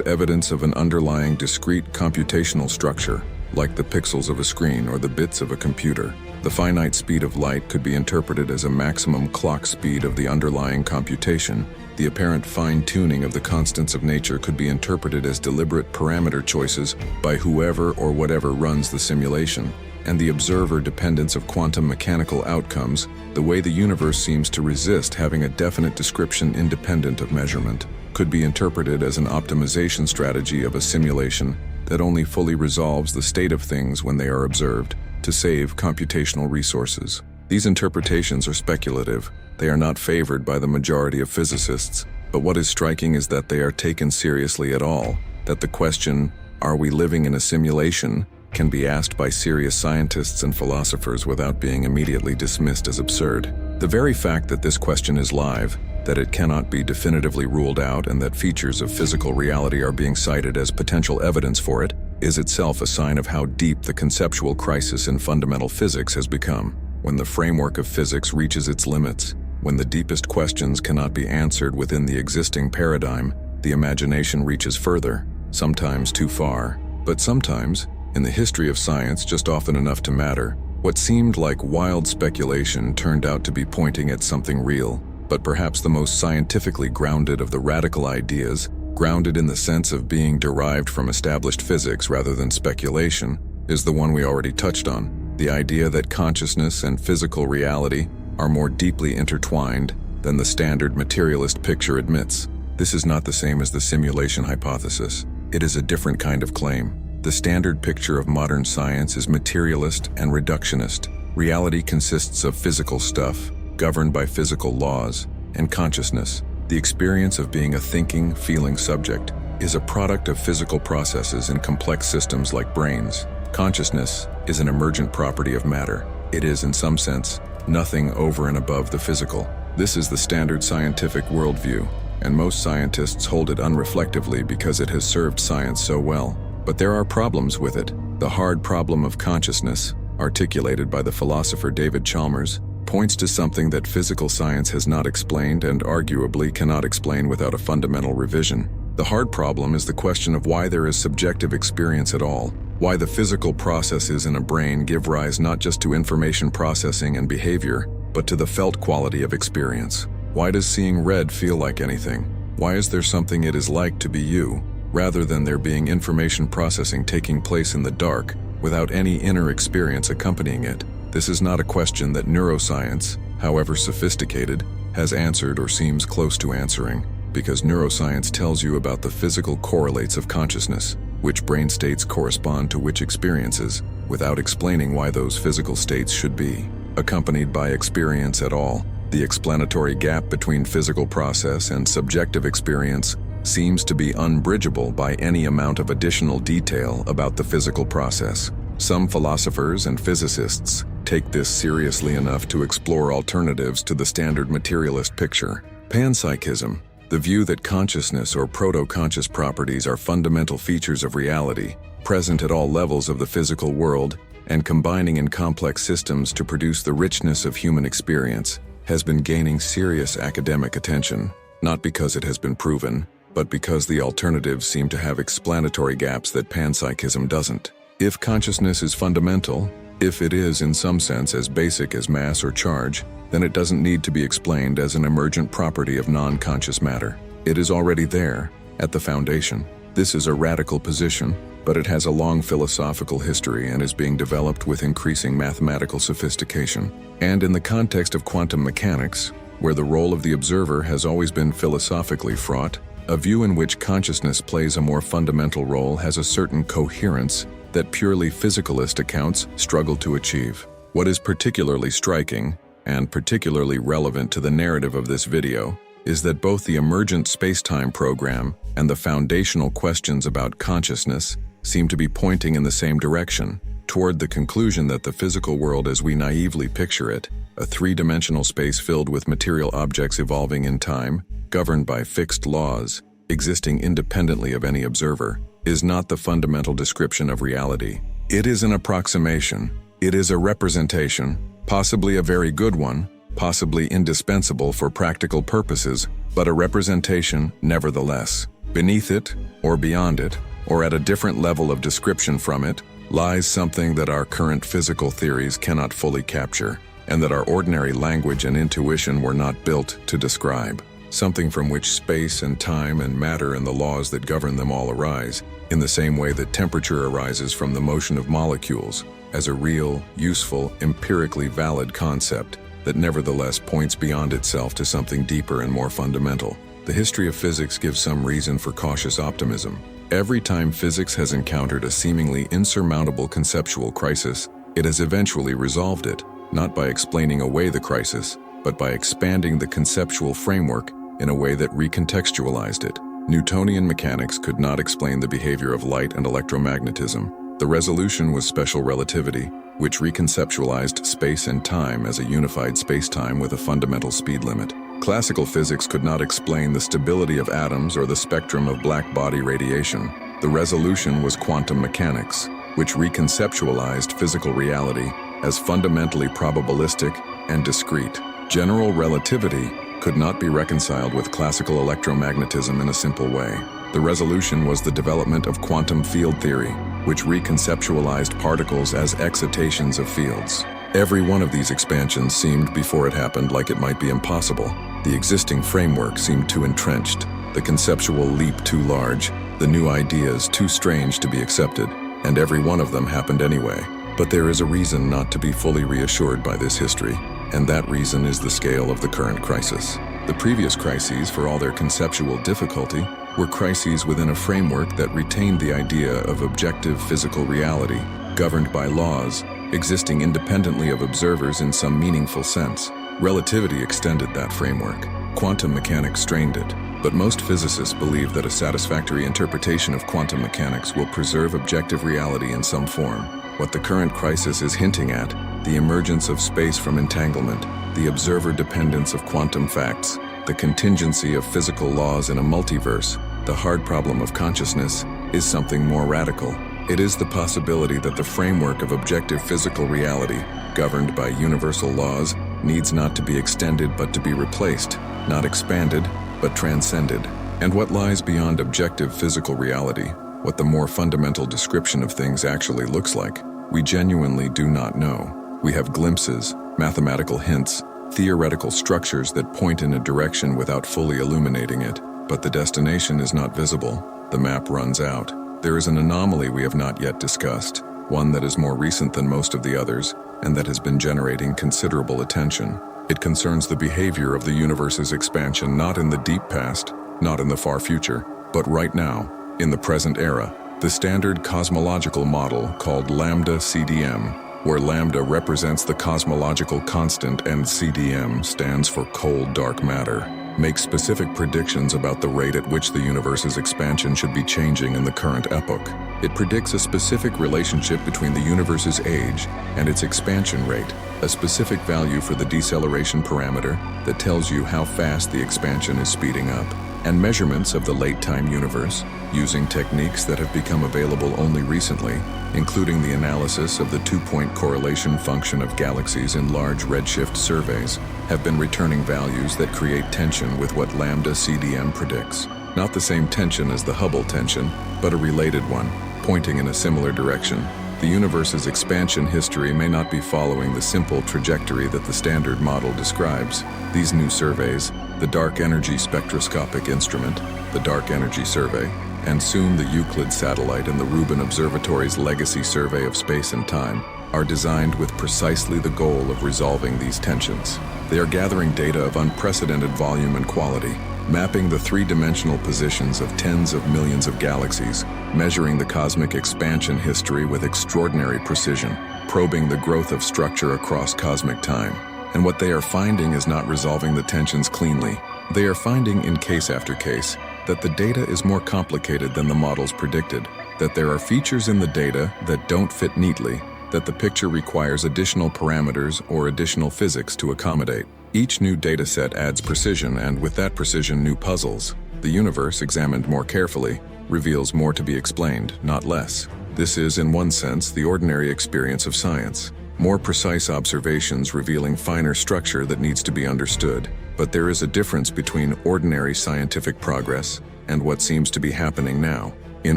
Speaker 1: evidence of an underlying discrete computational structure, like the pixels of a screen or the bits of a computer. The finite speed of light could be interpreted as a maximum clock speed of the underlying computation. The apparent fine-tuning of the constants of nature could be interpreted as deliberate parameter choices by whoever or whatever runs the simulation. And the observer dependence of quantum mechanical outcomes, the way the universe seems to resist having a definite description independent of measurement, could be interpreted as an optimization strategy of a simulation that only fully resolves the state of things when they are observed, to save computational resources. These interpretations are speculative. They are not favored by the majority of physicists, but what is striking is that they are taken seriously at all, that the question, "Are we living in a simulation?" can be asked by serious scientists and philosophers without being immediately dismissed as absurd. The very fact that this question is live, that it cannot be definitively ruled out, and that features of physical reality are being cited as potential evidence for it, is itself a sign of how deep the conceptual crisis in fundamental physics has become. When the framework of physics reaches its limits, when the deepest questions cannot be answered within the existing paradigm, the imagination reaches further, sometimes too far, but sometimes, in the history of science just often enough to matter, what seemed like wild speculation turned out to be pointing at something real. But perhaps the most scientifically grounded of the radical ideas, grounded in the sense of being derived from established physics rather than speculation, is the one we already touched on, the idea that consciousness and physical reality are more deeply intertwined than the standard materialist picture admits. This is not the same as the simulation hypothesis. It is a different kind of claim. The standard picture of modern science is materialist and reductionist. Reality consists of physical stuff, governed by physical laws, and consciousness, the experience of being a thinking, feeling subject, is a product of physical processes in complex systems like brains. Consciousness is an emergent property of matter. It is, in some sense, nothing over and above the physical. This is the standard scientific worldview, and most scientists hold it unreflectively because it has served science so well. But there are problems with it. The hard problem of consciousness, articulated by the philosopher David Chalmers, points to something that physical science has not explained and arguably cannot explain without a fundamental revision. The hard problem is the question of why there is subjective experience at all, why the physical processes in a brain give rise not just to information processing and behavior, but to the felt quality of experience. Why does seeing red feel like anything? Why is there something it is like to be you, rather than there being information processing taking place in the dark, without any inner experience accompanying it? This is not a question that neuroscience, however sophisticated, has answered or seems close to answering, because neuroscience tells you about the physical correlates of consciousness, which brain states correspond to which experiences, without explaining why those physical states should be accompanied by experience at all. The explanatory gap between physical process and subjective experience seems to be unbridgeable by any amount of additional detail about the physical process. Some philosophers and physicists take this seriously enough to explore alternatives to the standard materialist picture. Panpsychism, the view that consciousness or proto-conscious properties are fundamental features of reality, present at all levels of the physical world, and combining in complex systems to produce the richness of human experience, has been gaining serious academic attention, not because it has been proven, but because the alternatives seem to have explanatory gaps that panpsychism doesn't. If consciousness is fundamental, if it is in some sense as basic as mass or charge, then it doesn't need to be explained as an emergent property of non-conscious matter. It is already there, at the foundation. This is a radical position, but it has a long philosophical history and is being developed with increasing mathematical sophistication. And in the context of quantum mechanics, where the role of the observer has always been philosophically fraught, A view in which consciousness plays a more fundamental role has a certain coherence that purely physicalist accounts struggle to achieve. What is particularly striking, and particularly relevant to the narrative of this video, is that both the emergent space-time program and the foundational questions about consciousness seem to be pointing in the same direction, toward the conclusion that the physical world as we naively picture it, a three-dimensional space filled with material objects evolving in time, governed by fixed laws, existing independently of any observer, is not the fundamental description of reality. It is an approximation. It is a representation, possibly a very good one, possibly indispensable for practical purposes, but a representation nevertheless. Beneath it, or beyond it, or at a different level of description from it, lies something that our current physical theories cannot fully capture, and that our ordinary language and intuition were not built to describe. Something from which space and time and matter and the laws that govern them all arise, in the same way that temperature arises from the motion of molecules, as a real, useful, empirically valid concept that nevertheless points beyond itself to something deeper and more fundamental. The history of physics gives some reason for cautious optimism. Every time physics has encountered a seemingly insurmountable conceptual crisis, it has eventually resolved it, not by explaining away the crisis, but by expanding the conceptual framework in a way that recontextualized it. Newtonian mechanics could not explain the behavior of light and electromagnetism. The resolution was special relativity, which reconceptualized space and time as a unified spacetime with a fundamental speed limit. Classical physics could not explain the stability of atoms or the spectrum of black body radiation. The resolution was quantum mechanics, which reconceptualized physical reality as fundamentally probabilistic and discrete. General relativity could not be reconciled with classical electromagnetism in a simple way. The resolution was the development of quantum field theory, which reconceptualized particles as excitations of fields. Every one of these expansions seemed, before it happened, like it might be impossible. The existing framework seemed too entrenched, the conceptual leap too large, the new ideas too strange to be accepted, and every one of them happened anyway. But there is a reason not to be fully reassured by this history, and that reason is the scale of the current crisis. The previous crises, for all their conceptual difficulty, were crises within a framework that retained the idea of objective physical reality, governed by laws, existing independently of observers in some meaningful sense. Relativity extended that framework. Quantum mechanics strained it, but most physicists believe that a satisfactory interpretation of quantum mechanics will preserve objective reality in some form. What the current crisis is hinting at, the emergence of space from entanglement, the observer dependence of quantum facts, the contingency of physical laws in a multiverse, the hard problem of consciousness, is something more radical. It is the possibility that the framework of objective physical reality, governed by universal laws, needs not to be extended but to be replaced, not expanded, but transcended. And what lies beyond objective physical reality, what the more fundamental description of things actually looks like, we genuinely do not know. We have glimpses, mathematical hints, theoretical structures that point in a direction without fully illuminating it, but the destination is not visible. The map runs out. There is an anomaly we have not yet discussed, one that is more recent than most of the others, and that has been generating considerable attention. It concerns the behavior of the universe's expansion not in the deep past, not in the far future, but right now, in the present era. The standard cosmological model called lambda CDM, where lambda represents the cosmological constant and CDM stands for cold dark matter, makes specific predictions about the rate at which the universe's expansion should be changing in the current epoch. It predicts a specific relationship between the universe's age and its expansion rate, a specific value for the deceleration parameter that tells you how fast the expansion is speeding up, and measurements of the late-time universe, using techniques that have become available only recently, including the analysis of the two-point correlation function of galaxies in large redshift surveys, have been returning values that create tension with what lambda CDM predicts. Not the same tension as the Hubble tension, but a related one, pointing in a similar direction. The universe's expansion history may not be following the simple trajectory that the standard model describes. These new surveys, the Dark Energy Spectroscopic Instrument, the Dark Energy Survey, and soon the Euclid satellite and the Rubin Observatory's Legacy Survey of Space and Time, are designed with precisely the goal of resolving these tensions. They are gathering data of unprecedented volume and quality, mapping the three-dimensional positions of tens of millions of galaxies, measuring the cosmic expansion history with extraordinary precision, probing the growth of structure across cosmic time. And what they are finding is not resolving the tensions cleanly. They are finding, in case after case, that the data is more complicated than the models predicted, that there are features in the data that don't fit neatly, that the picture requires additional parameters or additional physics to accommodate. Each new dataset adds precision, and with that precision, new puzzles. The universe, examined more carefully, reveals more to be explained, not less. This is, in one sense, the ordinary experience of science. More precise observations revealing finer structure that needs to be understood. But there is a difference between ordinary scientific progress and what seems to be happening now. In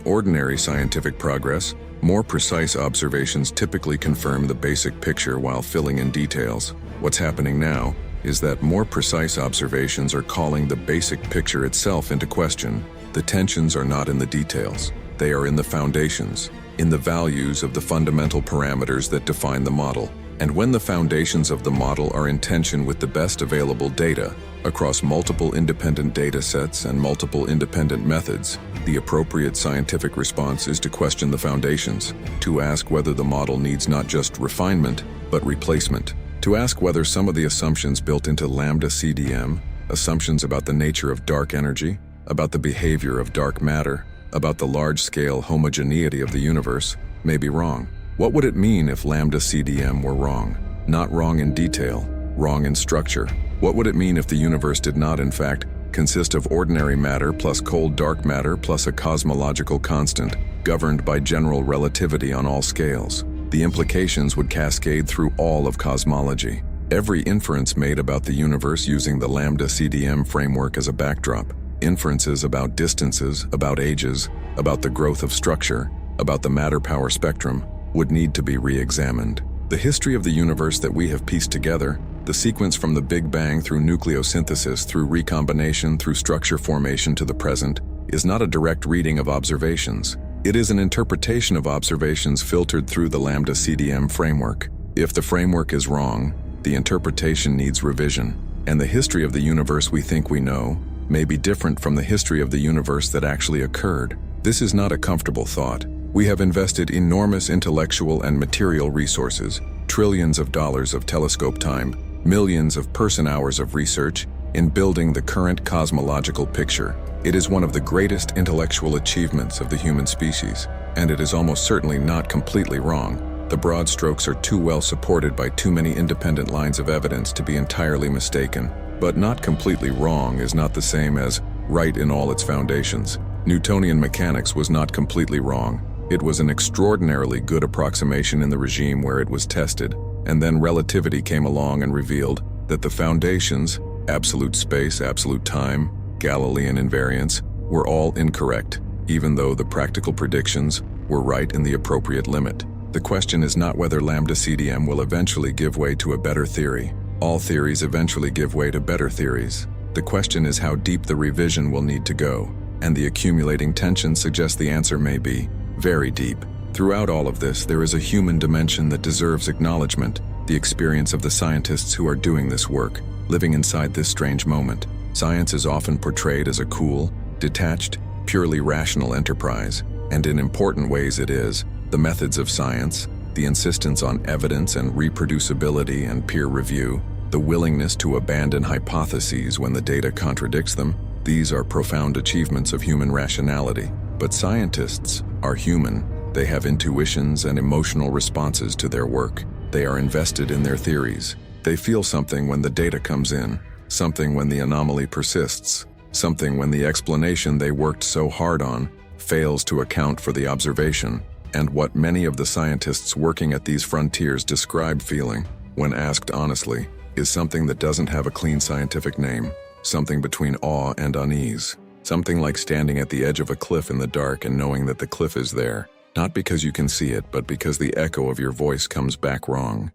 Speaker 1: ordinary scientific progress, more precise observations typically confirm the basic picture while filling in details. What's happening now is that more precise observations are calling the basic picture itself into question. The tensions are not in the details. They are in the foundations, in the values of the fundamental parameters that define the model. And when the foundations of the model are in tension with the best available data, across multiple independent data sets and multiple independent methods, the appropriate scientific response is to question the foundations, to ask whether the model needs not just refinement, but replacement, to ask whether some of the assumptions built into lambda CDM, assumptions about the nature of dark energy, about the behavior of dark matter, about the large-scale homogeneity of the universe, may be wrong. What would it mean if lambda CDM were wrong? Not wrong in detail, wrong in structure. What would it mean if the universe did not, in fact, consist of ordinary matter plus cold dark matter plus a cosmological constant, governed by general relativity on all scales? The implications would cascade through all of cosmology. Every inference made about the universe using the lambda CDM framework as a backdrop, inferences about distances, about ages, about the growth of structure, about the matter-power spectrum, would need to be re-examined. The history of the universe that we have pieced together, the sequence from the Big Bang through nucleosynthesis, through recombination, through structure formation to the present, is not a direct reading of observations. It is an interpretation of observations filtered through the lambda CDM framework. If the framework is wrong, the interpretation needs revision, and the history of the universe we think we know may be different from the history of the universe that actually occurred. This is not a comfortable thought. We have invested enormous intellectual and material resources, trillions of dollars of telescope time, millions of person-hours of research in building the current cosmological picture. It is one of the greatest intellectual achievements of the human species, and it is almost certainly not completely wrong. The broad strokes are too well supported by too many independent lines of evidence to be entirely mistaken. But not completely wrong is not the same as right in all its foundations. Newtonian mechanics was not completely wrong. It was an extraordinarily good approximation in the regime where it was tested, and then relativity came along and revealed that the foundations, absolute space, absolute time, Galilean invariance, were all incorrect, even though the practical predictions were right in the appropriate limit. The question is not whether lambda CDM will eventually give way to a better theory. All theories eventually give way to better theories. The question is how deep the revision will need to go, and the accumulating tension suggests the answer may be very deep. Throughout all of this, there is a human dimension that deserves acknowledgement, the experience of the scientists who are doing this work, living inside this strange moment. Science is often portrayed as a cool, detached, purely rational enterprise, and in important ways it is. The methods of science, the insistence on evidence and reproducibility and peer review, the willingness to abandon hypotheses when the data contradicts them, these are profound achievements of human rationality. But scientists are human. They have intuitions and emotional responses to their work. They are invested in their theories. They feel something when the data comes in, something when the anomaly persists, something when the explanation they worked so hard on fails to account for the observation. And what many of the scientists working at these frontiers describe feeling, when asked honestly, is something that doesn't have a clean scientific name, something between awe and unease. Something like standing at the edge of a cliff in the dark and knowing that the cliff is there, not because you can see it, but because the echo of your voice comes back wrong.